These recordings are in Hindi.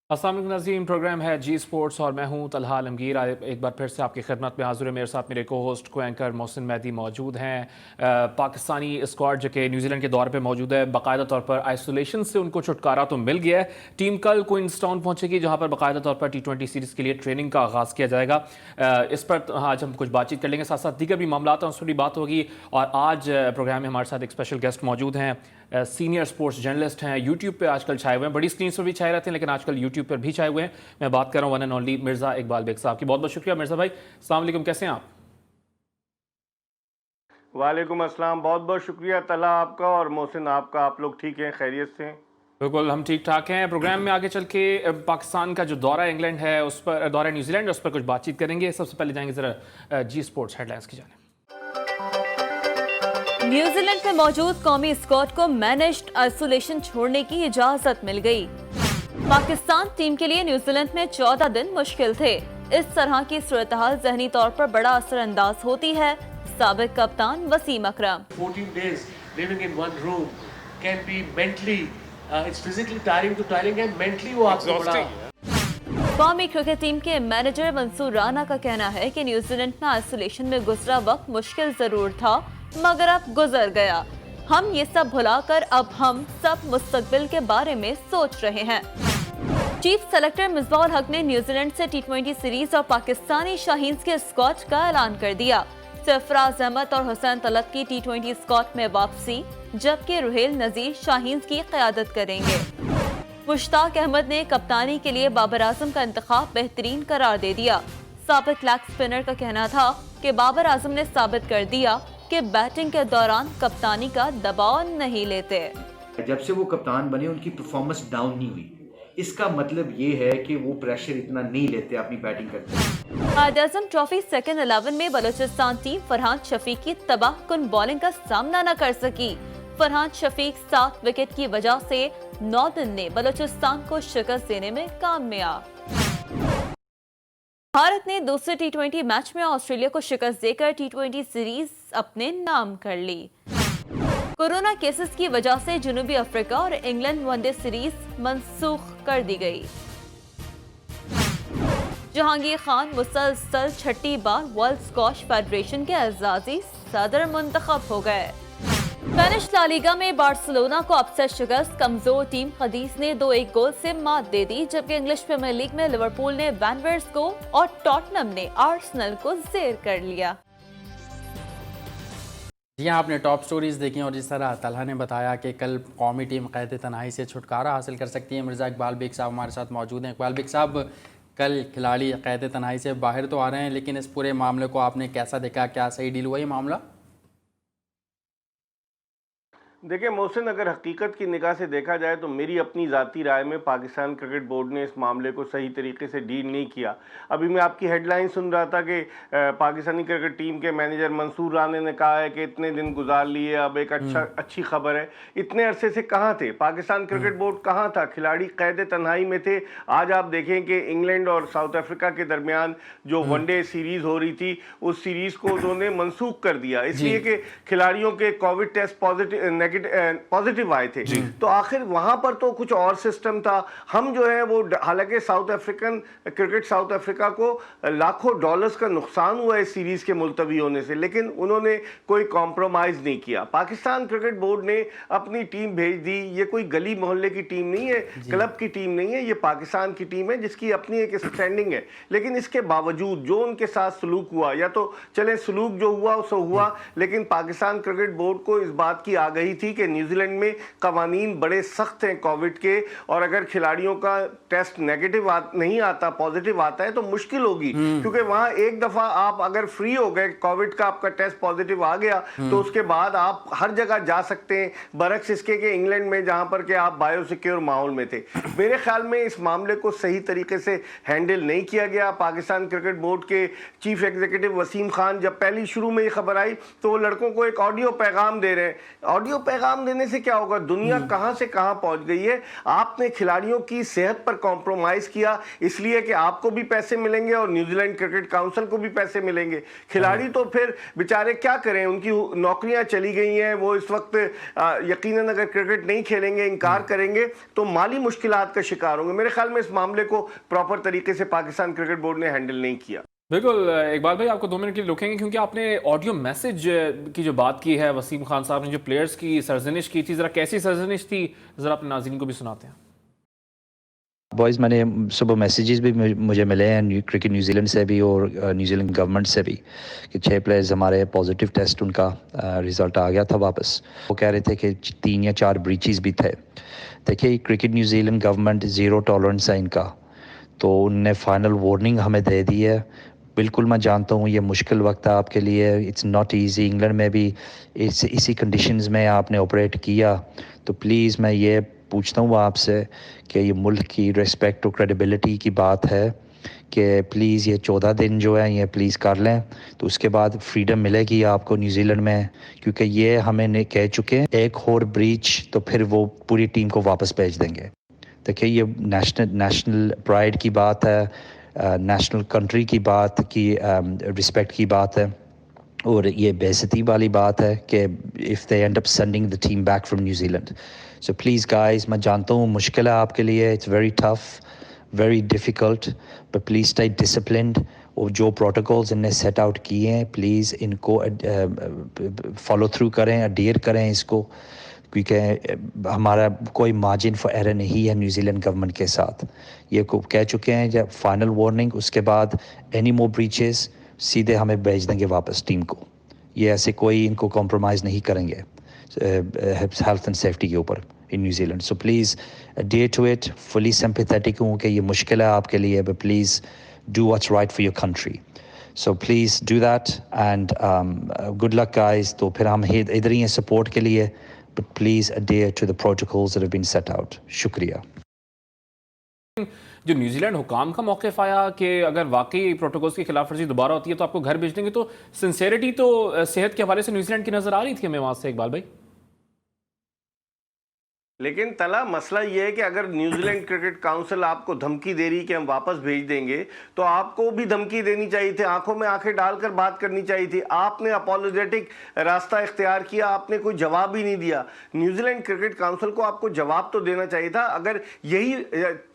अस्सलाम वालेकुम नाज़रीन, प्रोग्राम है जी स्पोर्ट्स और मैं हूं तलहा आलमगीर। एक बार फिर से आपकी खिदमत में हाजिर है। मेरे साथ मेरे को होस्ट को एंकर मोहसिन मेहदी मौजूद हैं। पाकिस्तानी स्क्वाड जो कि न्यूजीलैंड के दौरे पे मौजूद है, बाकायदा तौर पर आइसोलेशन से उनको छुटकारा तो मिल गया है। टीम कल क्वींसटाउन पहुंचेगी जहां पर बाकायदा तौर पर T20 सीरीज़ के लिए ट्रेनिंग का आगाज़ किया जाएगा। इस पर आज हम कुछ बातचीत कर लेंगे, साथ साथ दीगर भी मामला हैं उस पर भी बात होगी। और आज प्रोग्राम में हमारे साथ एक स्पेशल गेस्ट मौजूद हैं, सीनियर स्पोर्ट्स जर्नलिस्ट हैं, यूट्यूब पे आजकल छाए हुए हैं, बड़ी स्क्रीन पर भी छाए रहते हैं लेकिन आजकल यूट्यूब पर भी छाए हुए हैं। मैं बात कर रहा हूँ one and only Mirza Iqbal Baig sahab की। बहुत बहुत शुक्रिया मिर्ज़ा भाई। अस्सलाम वालेकुम, कैसे हैं आप? वालेकुम अस्सलाम। बहुत बहुत शुक्रिया तला आपका और मोहसिन आपका। आप लोग ठीक हैं, खैरियत से हैं? बिल्कुल, हम ठीक ठाक हैं। प्रोग्राम में आगे चल के पाकिस्तान का जो दौरा इंग्लैंड है उस पर, दौरा न्यूजीलैंड, उस पर कुछ बातचीत करेंगे। सबसे पहले जाएंगे ज़रा जी स्पोर्ट्स हेडलाइंस की जाने। न्यूजीलैंड में मौजूद कौमी स्क्वाड को मैनेज्ड आइसोलेशन छोड़ने की इजाजत मिल गई। पाकिस्तान टीम के लिए न्यूजीलैंड में 14 दिन मुश्किल थे। इस तरह की सूरत-हाल ज़हनी तौर पर बड़ा असरअंदाज होती है। साबिक कप्तान वसीम अकरम। 14 days living in one room can be mentally, it's physically tiring to tiring and mentally वो आपको बड़ा। कौमी क्रिकेट टीम के मैनेजर मंसूर राना का कहना है कि न्यूजीलैंड में आइसोलेशन में गुजरा वक्त मुश्किल जरूर था मगर अब गुजर गया। हम ये सब भुलाकर अब हम सब मुस्तकबिल के बारे में सोच रहे हैं। चीफ सेलेक्टर मिसबाह हक ने न्यूजीलैंड से T20 सीरीज और पाकिस्तानी शाहीन्स के स्क्वाड का ऐलान कर दिया। सरफराज अहमद और हुसैन तलब की T20 स्क्वाड में वापसी, जबकि रुहेल नजीर शाहीन्स की क़यादत करेंगे। मुश्ताक अहमद ने कप्तानी के लिए बाबर आजम का इंतखाब बेहतरीन करार दे दिया। साबिक लेग स्पिनर का कहना था कि बाबर आजम ने साबित कर दिया कि बैटिंग के दौरान कप्तानी का दबाव नहीं लेते। जब से वो कप्तान बने उनकी परफॉर्मेंस डाउन नहीं हुई। इसका मतलब ये है कि वो प्रेशर इतना नहीं लेते अपनी बैटिंग करते। आज़म ट्रॉफी सेकंड 11 में बलूचिस्तान टीम फरहान शफीक की तबाहकुन बॉलिंग का सामना न कर सकी। फरहान शफीक 7 विकेट की वजह से नॉर्दर्न ने बलूचिस्तान को शिकस्त देने में कामयाब। भारत ने दूसरे T20 मैच में ऑस्ट्रेलिया को शिकस्त देकर T20 सीरीज अपने नाम कर ली। कोरोना केसेस की वजह से जनूबी अफ्रीका और इंग्लैंड वनडे सीरीज मंसूख कर दी गई। जहांगीर खान मुसलसल छठी बार वर्ल्ड स्क्वॉश फेडरेशन के एजाजी सदर मुंतखब हो गए। स्पेनिश ला लीगा में बार्सिलोना को अपसेट शिकस्त, कमजोर टीम कदीस ने 2-1 गोल से मात दे दी, जबकि इंग्लिश प्रीमियर लीग में लिवरपूल ने वैनवर्स को और टॉटनम ने आर्सेनल को जेर कर लिया। जी हाँ, आपने टॉप स्टोरीज़ देखी और जिस तरह तलहा ने बताया कि कल कौमी टीम क़ैद तन्हाई से छुटकारा हासिल कर सकती है। मिर्ज़ा इकबाल बेग साहब हमारे साथ मौजूद हैं। इकबाल बेग साहब, कल खिलाड़ी क़ैद तन्हाई से बाहर तो आ रहे हैं लेकिन इस पूरे मामले को आपने कैसा देखा? क्या सही डील हुआ ये मामला? देखिए मोहसिन, अगर हकीकत की निगाह से देखा जाए तो मेरी अपनी ज़ाती राय में पाकिस्तान क्रिकेट बोर्ड ने इस मामले को सही तरीके से डील नहीं किया। अभी मैं आपकी हेडलाइन सुन रहा था कि पाकिस्तानी क्रिकेट टीम के मैनेजर मंसूर राना ने कहा है कि इतने दिन गुजार लिए, अब एक अच्छी खबर है। इतने अरसे से कहाँ थे पाकिस्तान क्रिकेट बोर्ड? कहाँ था? खिलाड़ी कैद तन्हाई में थे। आज आप देखें कि इंग्लैंड और साउथ अफ्रीका के दरमियान जो वनडे सीरीज़ हो रही थी उस सीरीज़ को उन्होंने मनसूख कर दिया, इसलिए कि खिलाड़ियों के कोविड टेस्ट पॉजिटिव आए थे। तो आखिर वहां पर तो कुछ और सिस्टम था। हम जो है वो, हालांकि south African cricket, south Africa को लाखों डॉलर्स का नुकसान हुआ इस सीरीज के मुलतवी होने से, लेकिन उन्होंने कोई कॉम्प्रोमाइज नहीं किया। पाकिस्तान क्रिकेट बोर्ड ने अपनी टीम भेज दी। ये कोई गली मोहल्ले की टीम नहीं है, क्लब की टीम नहीं है, ये पाकिस्तान की टीम है जिसकी अपनी एक स्टैंडिंग है। लेकिन इसके बावजूद जो उनके साथ सलूक हुआ, या तो चले सलूक जो हुआ सो हुआ, लेकिन पाकिस्तान क्रिकेट बोर्ड को इस बात की आगाही थी कि न्यूजीलैंड में कवानीन बड़े सख्त हैं कोविड के, और अगर खिलाड़ियों का टेस्ट नेगेटिव नहीं आता, पॉजिटिव आता है तो मुश्किल होगी, क्योंकि वहां एक दफा आप अगर फ्री हो गए, कोविड का आपका टेस्ट पॉजिटिव आ गया, तो उसके बाद आप हर जगह जा सकते हैं, बरक्स इसके कि इंग्लैंड में जहां पर कि आप बायोसिक्योर माहौल में थे। मेरे ख्याल में इस मामले को सही तरीके से हैंडल नहीं किया गया। पाकिस्तान क्रिकेट बोर्ड के चीफ एग्जीक्यूटिव वसीम खान जब पहली शुरू में ये खबर आई तो वो लड़कों को एक ऑडियो पैगाम दे रहे हैं। ऑडियो पैगाम देने से क्या होगा? दुनिया कहां से कहां पहुंच गई है। आपने खिलाड़ियों की सेहत पर कॉम्प्रोमाइज किया इसलिए कि आपको भी पैसे मिलेंगे और न्यूजीलैंड क्रिकेट काउंसिल को भी पैसे मिलेंगे। खिलाड़ी तो फिर बेचारे क्या करें, उनकी नौकरियां चली गई हैं, वो इस वक्त यकीनन अगर क्रिकेट नहीं खेलेंगे, इनकार करेंगे तो माली मुश्किलात का शिकार होंगे। मेरे ख्याल में इस मामले को प्रॉपर तरीके से पाकिस्तान क्रिकेट बोर्ड ने हैंडल नहीं किया। बिल्कुल इकबाल भाई, आपको 2 मिनट के लिए रुकेंगे क्योंकि आपने ऑडियो मैसेज की जो बात की है, वसीम खान साहब ने जो प्लेयर्स की सरजनिश की थी, जरा कैसी सरजनिश थी, जरा अपने नाज़रीन को भी सुनाते हैं। बॉयज़, मैंने सुबह मैसेजेस भी मुझे मिले हैं क्रिकेट न्यूजीलैंड से भी और न्यूजीलैंड गवर्नमेंट से भी कि 6 प्लेयर्स हमारे पॉजिटिव टेस्ट उनका रिज़ल्ट आ गया था वापस। वो कह रहे थे कि 3 या 4 ब्रीचेस भी थे। देखिए, cricket New Zealand government zero tolerance है इनका, तो उनने फाइनल वार्निंग हमें दे दी है। बिल्कुल मैं जानता हूँ ये मुश्किल वक्त है आपके लिए, इट्स नॉट इजी। इंग्लैंड में भी इसी कंडीशंस में आपने ऑपरेट किया, तो प्लीज़ मैं ये पूछता हूँ आपसे कि ये मुल्क की रिस्पेक्ट और क्रेडिबिलिटी की बात है कि प्लीज़ ये 14 दिन जो है ये प्लीज़ कर लें, तो उसके बाद फ्रीडम मिलेगी आपको न्यूजीलैंड में, क्योंकि ये हमें कह चुके हैं एक और ब्रीच तो फिर वो पूरी टीम को वापस भेज देंगे। देखिए, ये नेशनल प्राइड की बात है, नेशनल कंट्री की बात की रिस्पेक्ट की बात है, और ये बेइज्जती वाली बात है कि if they and up sending the team back from New Zealand. So please guys, मैं जानता हूँ मुश्किल है आपके लिए, it's very tough, very difficult, but please stay disciplined. और जो प्रोटोकॉल्स इनने सेट आउट किए हैं प्लीज़ इनको फॉलो थ्रू करें, अडेयर करें इसको, क्योंकि हमारा कोई मार्जिन फॉर एरर नहीं है न्यूजीलैंड गवर्नमेंट के साथ। ये को कह चुके हैं जब फाइनल वार्निंग, उसके बाद एनी मोर ब्रीचेस सीधे हमें भेज देंगे वापस टीम को। ये ऐसे कोई इनको कॉम्प्रोमाइज़ नहीं करेंगे हेल्थ एंड सेफ्टी के ऊपर in New Zealand. So please adhere to it, fully sympathetic हूँ कि ये मुश्किल है आपके लिए, but please do what's right for your country. So please do that and good luck guys. तो फिर हम इधर ही हैं सपोर्ट के लिए, but please adhere to the protocols that have been set out. शुक्रिया। जो न्यूजीलैंड हुकाम का मौक़िफ़ आया कि अगर वाकई प्रोटोकॉल्स की खिलाफ वर्जी दोबारा होती है तो आपको घर भेज देंगे, तो सिंसेरिटी तो सेहत के हवाले से न्यूजीलैंड की नज़र आ रही थी हमें वहाँ से, इकबाल भाई। लेकिन तला मसला ये है कि अगर न्यूजीलैंड क्रिकेट काउंसिल आपको धमकी दे रही कि हम वापस भेज देंगे, तो आपको भी धमकी देनी चाहिए थी, आंखों में आंखें डालकर बात करनी चाहिए थी। आपने अपोलोजेटिक रास्ता इख्तियार किया, आपने कोई जवाब ही नहीं दिया। न्यूजीलैंड क्रिकेट काउंसिल को आपको जवाब तो देना चाहिए था। अगर यही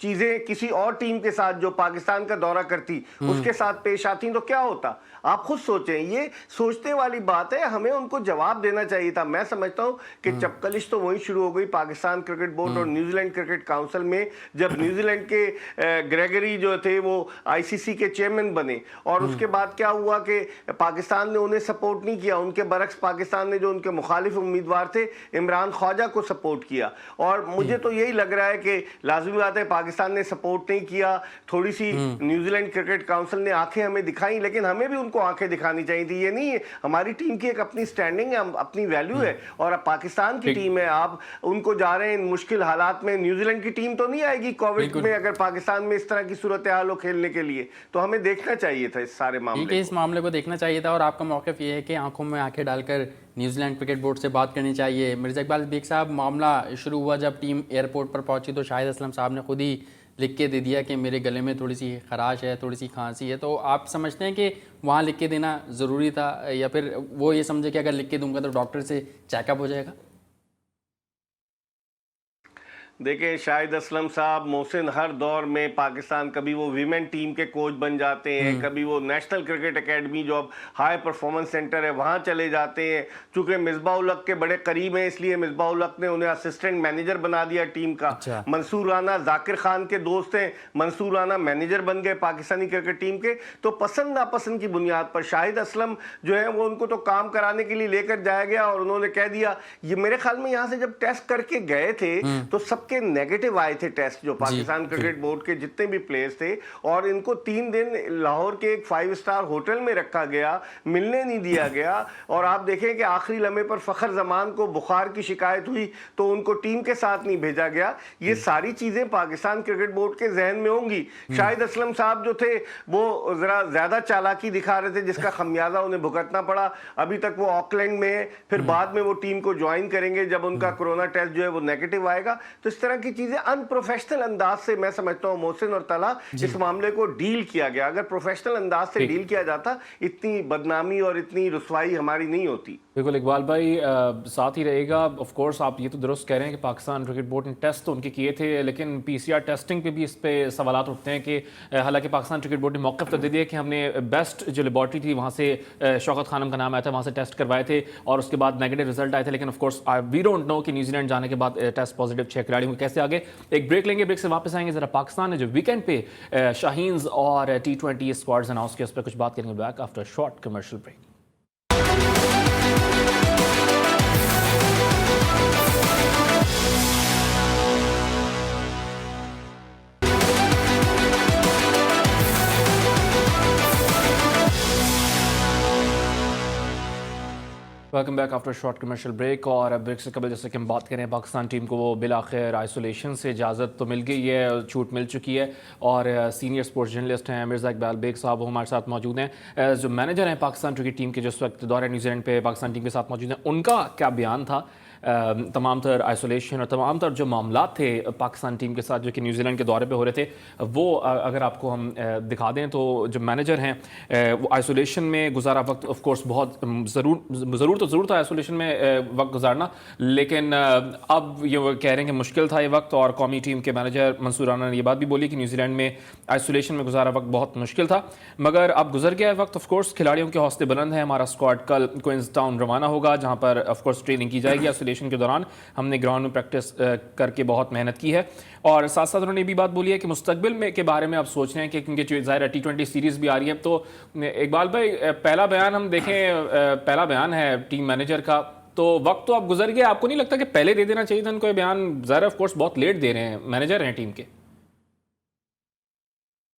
चीज़ें किसी और टीम के साथ जो पाकिस्तान का दौरा करती उसके साथ पेश आती तो क्या होता? आप खुद सोचें, ये सोचने वाली बात है, हमें उनको जवाब देना चाहिए था। मैं समझता हूँ कि चपकलिश तो वहीं शुरू हो गई पाकिस्तान क्रिकेट बोर्ड और न्यूजीलैंड क्रिकेट काउंसिल में, जब न्यूजीलैंड के ग्रेगरी जो थे वो आईसीसी के चेयरमैन बने, और उसके बाद क्या हुआ कि पाकिस्तान ने उन्हें सपोर्ट नहीं किया। उनके बरक्स पाकिस्तान ने जो उनके मुखालिफ उम्मीदवार थे इमरान ख्वाजा को सपोर्ट किया। और मुझे तो यही लग रहा है कि लाजमी बात है पाकिस्तान ने सपोर्ट नहीं किया, थोड़ी सी न्यूजीलैंड क्रिकेट काउंसिल ने आंखें हमें दिखाई, लेकिन हमें भी उनको आंखें दिखानी चाहिए थी। ये नहीं है, हमारी टीम की एक अपनी स्टैंडिंग है, अपनी वैल्यू है, और अब पाकिस्तान की टीम है, आप उनको जा रहे हैं इन मुश्किल हालात में। न्यूजीलैंड की टीम तो नहीं आएगी कोविड में अगर पाकिस्तान में इस तरह की सूरत हाल हो खेलने के लिए, तो हमें देखना चाहिए था इस सारे मामले को। इस मामले को देखना चाहिए था, और आपका मौक़िफ़ ये है कि आंखों में आंखें डालकर न्यूजीलैंड क्रिकेट बोर्ड से बात करनी चाहिए। मिर्ज़ा इकबाल बेग साहब, मामला शुरू हुआ जब टीम एयरपोर्ट पर पहुंची तो शाहिद असलम साहब ने खुद ही लिख के दे दिया कि मेरे गले में थोड़ी सी खराश है, थोड़ी सी खांसी है। तो आप समझते हैं कि वहाँ लिख के देना ज़रूरी था, या फिर वो ये समझे कि अगर लिख के दूंगा तो डॉक्टर से चेकअप हो जाएगा? देखें, शाहिद असलम साहब, मोहसिन हर दौर में पाकिस्तान, कभी वो वीमेन टीम के कोच बन जाते हैं, कभी वो नेशनल क्रिकेट एकेडमी जो अब हाई परफॉर्मेंस सेंटर है वहाँ चले जाते हैं। चूँकि मिसबाह-उल हक के बड़े करीब हैं, इसलिए मिसबाह-उल हक ने उन्हें असिस्टेंट मैनेजर बना दिया टीम का। अच्छा। मंसूर राना जाकिर खान के दोस्त हैं, मंसूर राना मैनेजर बन गए पाकिस्तानी क्रिकेट टीम के। तो पसंद नापसंद की बुनियाद पर शाहिद असलम जो है वो उनको तो काम कराने के लिए लेकर जाया गया, और उन्होंने कह दिया, ये मेरे ख्याल में यहाँ से जब टेस्ट करके गए थे तो 70 सबके नेगेटिव आए थे टेस्ट, जो पाकिस्तान क्रिकेट बोर्ड के जितने भी प्लेयर्स थे, और इनको 3 दिन लाहौर के एक 5 स्टार होटल में रखा गया, मिलने नहीं दिया गया। और आप देखें कि आखिरी लम्हे पर फखर जमान को बुखार की शिकायत हुई तो उनको टीम के साथ नहीं भेजा गया। ये सारी चीजें पाकिस्तान क्रिकेट बोर्ड के जहन में होंगी। शाहिद असलम साहब जो थे वो जरा ज्यादा चालाकी दिखा रहे थे, जिसका खमियाजा उन्हें भुगतना पड़ा। अभी तक वो ऑकलैंड में है, फिर बाद में वो टीम को ज्वाइन करेंगे जब उनका कोरोना टेस्ट जो है वो नेगेटिव आएगा। तो इस तरह की चीजें अनप्रोफेशनल अंदाज से मैं समझता हूँ मोहसिन और तला इस मामले को डील किया गया। अगर प्रोफेशनल अंदाज से डील किया जाता, इतनी बदनामी और इतनी रुसवाई हमारी नहीं होती। बिल्कुल इकबाल भाई साथ ही रहेगा। ऑफ कोर्स आप ये तो दुरुस्त कह रहे हैं कि पाकिस्तान क्रिकेट बोर्ड ने टेस्ट तो उनके किए थे, लेकिन पीसीआर टेस्टिंग पे भी इस पे सवालात उठते हैं कि हालांकि पाकिस्तान क्रिकेट बोर्ड ने मौक़िफ़ तो दे दिया कि हमने बेस्ट जो लेबॉर्ट्री थी वहाँ से शौकत खानम का नाम आया था, वहाँ से टेस्ट करवाए थे और उसके बाद नेगेटिव रिजल्ट आए थे। लेकिन of course we don't know कि न्यूजीलैंड जाने के बाद टेस्ट पॉजिटिव 6 खिलाड़ी होंगे, कैसे आगे। एक ब्रेक लेंगे, ब्रेक से वापस आएंगे। ज़रा पाकिस्तान ने जो वीकेंड पे शाहीन्स और T20 स्क्वाड्स अनाउंस किया उस पर कुछ बात करेंगे। Back after short commercial break. Welcome back after short commercial break. और ब्रेक से कबल जैसे कि हम बात करें पाकिस्तान टीम को वो बिलाखिर आइसोलेशन से इजाज़त तो मिल गई है, छूट मिल चुकी है। और सीनियर स्पोर्ट्स जर्नलिस्ट हैं मिर्ज़ा इकबाल बेग साहब, वो हमारे साथ मौजूद हैं। जो मैनेजर हैं पाकिस्तान क्रिकेट टीम के, जिस वक्त दौरे न्यूजीलैंड पे पाकिस्तान टीम के साथ मौजूद हैं, उनका क्या बयान था तमाम तर आइसोलेशन और तमाम तर जो मामला थे पाकिस्तान टीम के साथ जो कि न्यूजीलैंड के दौरे पे हो रहे थे, वो अगर आपको हम दिखा दें तो जो मैनेजर हैं वो आइसोलेशन में गुजारा वक्त ऑफ कोर्स बहुत ज़रूर था आइसोलेशन में वक्त गुजारना, लेकिन अब ये वो कह रहे हैं कि मुश्किल था ये वक्त। और कौमी टीम के मैनेजर मंसूर राना ने ये बात भी बोली कि न्यूजीलैंड में आइसोलेशन में गुजारा वक्त बहुत मुश्किल था, मगर अब गुजर गया है वक्त। ऑफ कोर्स खिलाड़ियों के हौसले बुलंद हैं। हमारा स्क्वाड कल क्वींसटाउन रवाना होगा, जहाँ पर ऑफ कोर्स ट्रेनिंग की जाएगी। के दौरान हमने ग्राउंड में प्रैक्टिस करके बहुत मेहनत की है। और साथ साथ उन्होंने भी बात बोली है कि मुस्तकबिल में के बारे में आप सोच रहे हैं कि क्योंकि ज़ाहिर है T20 सीरीज़ भी आ रही है। तो इकबाल भाई पहला बयान हम देखें, पहला बयान है टीम मैनेजर का, तो वक्त तो अब गुजर गया, आपको नहीं लगता कि पहले दे देना चाहिए था उनको ये बयान? ज़ाहिर ऑफ कोर्स बहुत लेट दे रहे हैं, मैनेजर हैं टीम के।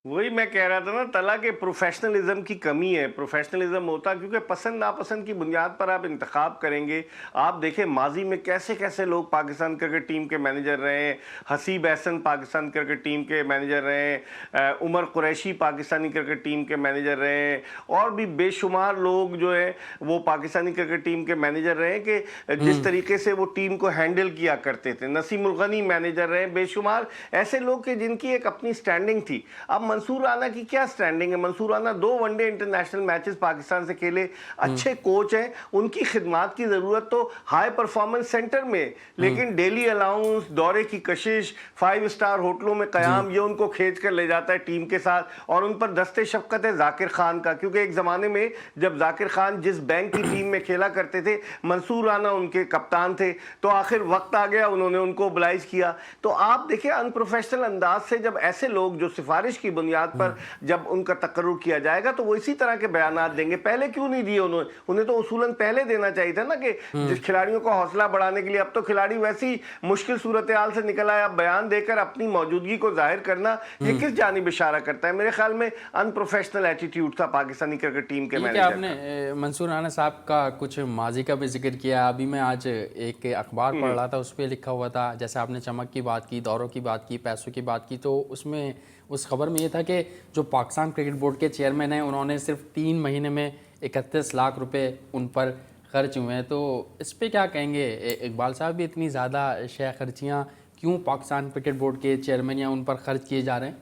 वही मैं कह रहा था ना तला के प्रोफेशनलिज्म की कमी है। प्रोफेशनलिज्म होता क्योंकि पसंद नापसंद की बुनियाद पर आप इंतखाब करेंगे। आप देखें माजी में कैसे कैसे लोग पाकिस्तान क्रिकेट टीम के मैनेजर रहे हैं। हसीब एहसन पाकिस्तान क्रिकेट टीम के मैनेजर रहे हैं, उमर कुरैशी पाकिस्तानी क्रिकेट टीम के मैनेजर रहे हैं, और भी बेशुमार लोग जो है वो पाकिस्तानी क्रिकेट टीम के मैनेजर रहे हैं कि जिस तरीके से वो टीम को हैंडल किया करते थे। नसीमुल गनी मैनेजर रहे, बेशुमार ऐसे लोग के जिनकी एक अपनी स्टैंडिंग थी। अब मंसूर राना की क्या स्टैंडिंग है? Mansoor Rana 2 one day international matches Pakistan से खेले, अच्छे कोच हैं, उनकी खिदमात की ज़रूरत तो हाई परफॉर्मेंस सेंटर में, लेकिन डेली अलाउंस, दौरे की कशिश, 5 स्टार होटलों में क़याम, ये उनको खींच कर ले जाता है टीम के साथ। और उन पर दस्ते शफ़क़त है जाकिर खान का, क्योंकि एक ज़माने में जब जाकिर खान जिस बैंक की टीम में खेला करते थे, मंसूर राना उनके कप्तान थे, तो आखिर वक्त आ गया, उन्होंने उनको ओबलाइज किया। तो आप देखिए अनप्रोफेशनल अंदाज से जब ऐसे लोग जो सिफारिश की बुनियाद पर जब उनका तकर्रुर किया जाएगा तो वो इसी तरह के बयानात देंगे। पहले क्यों नहीं दिए उन्हें तो उसूलन पहले देना चाहिए था ना, कि जिस खिलाड़ियों को हौसला बढ़ाने के लिए। अब तो खिलाड़ी वैसी मुश्किल सूरत हाल से निकल आया, बयान देकर अपनी मौजूदगी को जाहिर करना ये किस जानिब इशारा करता है? मेरे ख्याल में अनप्रोफेशनल एटीट्यूड था पाकिस्तानी क्रिकेट टीम के मैनेजर। आपने मंसूर राना साहब का कुछ माजी का भी जिक्र किया। अभी मैं आज एक अखबार पढ़ रहा था, उस पर लिखा हुआ था, जैसे आपने चमक की बात की, दौरों की बात की, पैसों की बात की, तो उसमें उस खबर में ये था कि जो पाकिस्तान क्रिकेट बोर्ड के चेयरमैन हैं उन्होंने सिर्फ 3 महीने में 31 लाख रुपए उन पर खर्च हुए हैं। तो इस पे क्या कहेंगे इकबाल साहब? भी इतनी ज़्यादा शय खर्चियाँ क्यों पाकिस्तान क्रिकेट बोर्ड के चेयरमैन या उन पर खर्च किए जा रहे हैं?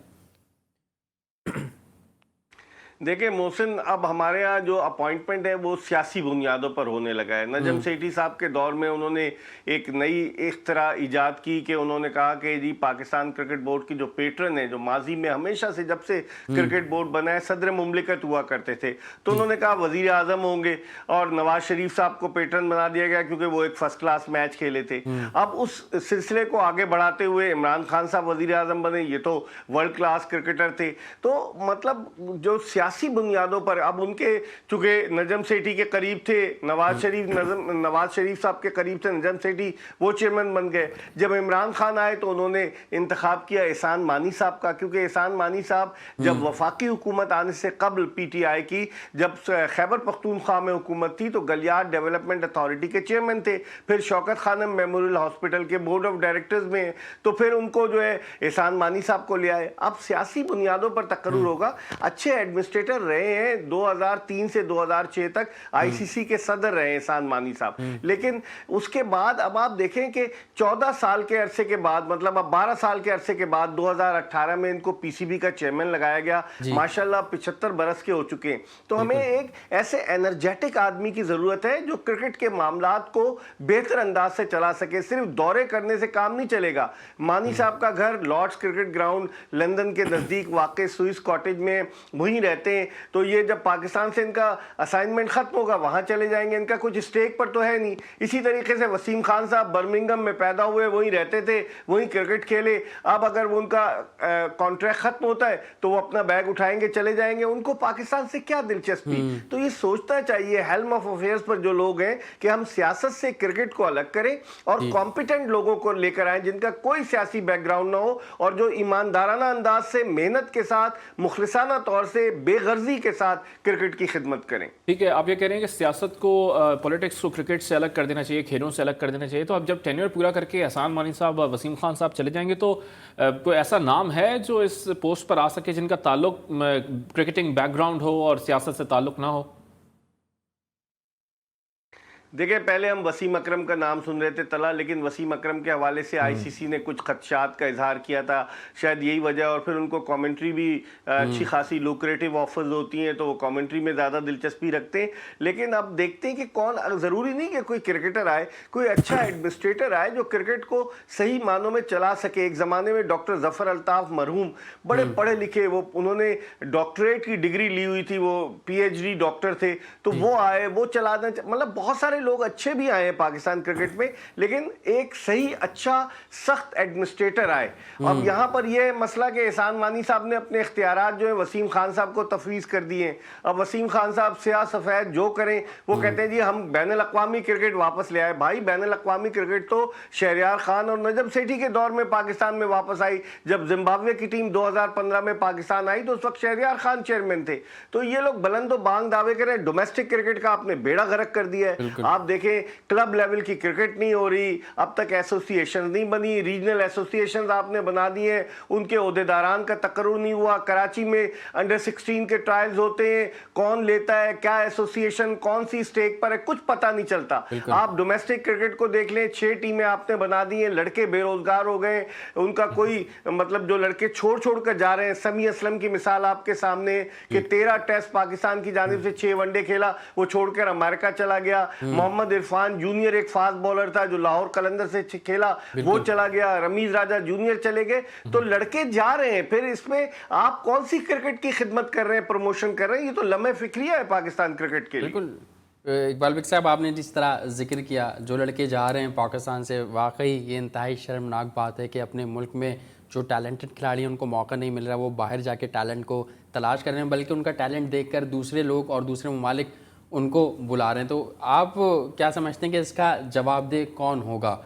देखिए मोहसिन, अब हमारे यहाँ जो अपॉइंटमेंट है वो सियासी बुनियादों पर होने लगा है। नजम सेठी साहब के दौर में उन्होंने एक नई इख्तरा ईजाद की कि उन्होंने कहा कि जी पाकिस्तान क्रिकेट बोर्ड की जो पेट्रन है, जो माजी में हमेशा से जब से क्रिकेट बोर्ड बना है सदर मुमलिकत हुआ करते थे, तो उन्होंने कहा वजीर आजम होंगे, और नवाज शरीफ साहब को पेट्रन बना दिया गया क्योंकि वो एक फर्स्ट क्लास मैच खेले थे। अब उस सिलसिले को आगे बढ़ाते हुए इमरान खान साहब वजीर आजम बने, ये तो वर्ल्ड क्लास क्रिकेटर थे। तो मतलब जो सियासी बुनियादों पर अब उनके चूंकि नजम सेठी के करीब थे, नवाज शरीफ साहब के करीब थे नजम सेठी, वो चेयरमैन बन गए। जब इमरान खान आए तो उन्होंने इंतखाब किया एहसान मानी साहब का, क्योंकि एहसान मानी साहब जब वफाकी हुकूमत आने से कबल पीटीआई की, जब खैबर पख्तूनख्वा में हुकूमत थी तो गलियार डेवलपमेंट अथॉरिटी के चेयरमैन थे, फिर शौकत खानम मेमोरियल हॉस्पिटल के बोर्ड ऑफ डायरेक्टर्स में, तो फिर उनको जो है एहसान मानी साहब को ले आए। अब सियासी बुनियादों पर तकर्रुर होगा। अच्छे एडमिनिस्ट्रेटर रहे हैं, 2003 से 2006 तक आईसीसी के सदर रहे एहसान मानी साहब, लेकिन उसके बाद अब आप देखें कि 14 साल के अरसे के बाद, मतलब अब 12 साल के अरसे के बाद 2018 में इनको पीसीबी का चेयरमैन लगाया गया। माशाल्लाह 75 बरस के हो चुके हैं। तो हमें एक ऐसे एनर्जेटिक आदमी की जरूरत है जो क्रिकेट के मामलात को बेहतर अंदाज से चला सके। सिर्फ दौरे करने से काम नहीं चलेगा। मानी साहब का घर लॉर्ड्स क्रिकेट ग्राउंड लंदन के नजदीक वाकई स्विस कॉटेज में वहीं रहते हैं, तो ये जब पाकिस्तान से इनका असाइनमेंट खत्म होगा वहां चले जाएंगे। इनका कुछ स्टेक पर तो है नहीं। इसी तरीके से वसीम खान साहब बर्मिंघम में पैदा हुए, वहीं रहते थे, वहीं क्रिकेट खेले। अब अगर वो उनका कॉन्ट्रैक्ट खत्म होता है तो वो अपना बैग उठाएंगे चले जाएंगे। उनको पाकिस्तान से क्या दिलचस्पी? तो ये सोचना चाहिए हेल्म ऑफ अफेयर्स पर जो लोग हैं कि हम सियासत से क्रिकेट को अलग करें और कॉम्पिटेंट लोगों को लेकर आए जिनका कोई सियासी बैकग्राउंड ना हो और जो ईमानदाराना अंदाज से, मेहनत के साथ, मुखलिसाना तौर से, बेगर्जी के साथ क्रिकेट की खिदमत करें। ठीक है, आप ये कह रहे हैं कि सियासत को, पॉलिटिक्स को क्रिकेट से अलग कर देना चाहिए, खेलों से अलग कर देना चाहिए। तो अब जब टेन्योर पूरा करके एहसान मानी साहब, वसीम खान साहब चले जाएंगे तो कोई ऐसा नाम है जो इस पोस्ट पर आ सके जिनका ताल्लुक क्रिकेटिंग बैकग्राउंड हो और सियासत से ताल्लुक ना हो? देखिए, पहले हम वसीम अकरम का नाम सुन रहे थे तला, लेकिन वसीम अकरम के हवाले से आईसीसी ने कुछ खदशात का इजहार किया था, शायद यही वजह। और फिर उनको कमेंट्री भी अच्छी खासी लुक्रेटिव ऑफर्स होती हैं तो वो कमेंट्री में ज़्यादा दिलचस्पी रखते हैं। लेकिन अब देखते हैं कि कौन, ज़रूरी नहीं कि कोई क्रिकेटर आए, कोई अच्छा एडमिनिस्ट्रेटर आए जो क्रिकेट को सही मानों में चला सके। एक ज़माने में डॉक्टर जफ़र अल्ताफ़ मरहूम बड़े पढ़े लिखे, वो उन्होंने डॉक्टरेट की डिग्री ली हुई थी, वो PhD डॉक्टर थे, तो वो आए, वो चलाना, मतलब बहुत सारे लोग अच्छे भी आए हैं पाकिस्तान क्रिकेट में, लेकिन एक सही अच्छा सख्त एडमिनिस्ट्रेटर आए। अब यहां पर यह मसला कि एहसान मानी साहब ने अपने इख्तियारात जो है वसीम खान साहब को तफवीज़ कर दिए। अब वसीम खान साहब स्याह सफ़ेद जो करें, वो कहते हैं जी हम बैनुल अक़वामी क्रिकेट वापस ले आए। भाई, बैनुल अक़वामी क्रिकेट तो शहरयार खान और नजम सेठी के दौर में पाकिस्तान में वापस आई। जब जिम्बाब्वे की टीम 2015 में पाकिस्तान आई तो उस वक्त शहरयार खान चेयरमैन थे। तो ये लोग बुलंदो बांग दावे करें, डोमेस्टिक क्रिकेट का आपने बेड़ा गर्क कर दिया है। आप देखें, क्लब लेवल की क्रिकेट नहीं हो रही, अब तक एसोसिएशन नहीं बनी, रीजनल एसोसिएशन आपने बना दिए, उनके ओहदेदारान का तकर्रुर नहीं हुआ। कराची में अंडर 16 के ट्रायल्स होते हैं, कौन लेता है, क्या एसोसिएशन कौन सी स्टेक पर है, कुछ पता नहीं चलता। आप डोमेस्टिक क्रिकेट को देख लें, 6 टीमें आपने बना दी हैं, लड़के बेरोजगार हो गए, उनका कोई मतलब जो लड़के छोड़ छोड़ कर जा रहे हैं। समी असलम की मिसाल आपके सामने कि 13 टेस्ट पाकिस्तान की जानिब से 6 वनडे खेला, वो छोड़कर अमेरिका चला गया। मोहम्मद इरफान जूनियर एक फास्ट बॉलर था जो लाहौर कलंदर से खेला, वो चला गया। रमीज राजा जूनियर चले गए। तो लड़के जा रहे हैं, फिर इसमें आप कौन सी क्रिकेट की खिदमत कर रहे हैं, प्रमोशन कर रहे हैं? ये तो लम्हे फिक्रिया है पाकिस्तान क्रिकेट के लिए। बिल्कुल इकबाल बेग साहब, आपने जिस तरह जिक्र किया जो लड़के जा रहे हैं पाकिस्तान से, वाकई ये इंतहाई शर्मनाक बात है कि अपने मुल्क में जो टैलेंटेड खिलाड़ी हैं उनको मौका नहीं मिल रहा, वो बाहर जाके टैलेंट को तलाश कर रहे हैं, बल्कि उनका टैलेंट देखकर दूसरे लोग और दूसरे ममालिक उनको बुला रहे हैं। तो आप क्या समझते हैं कि इसका जवाबदेह कौन होगा?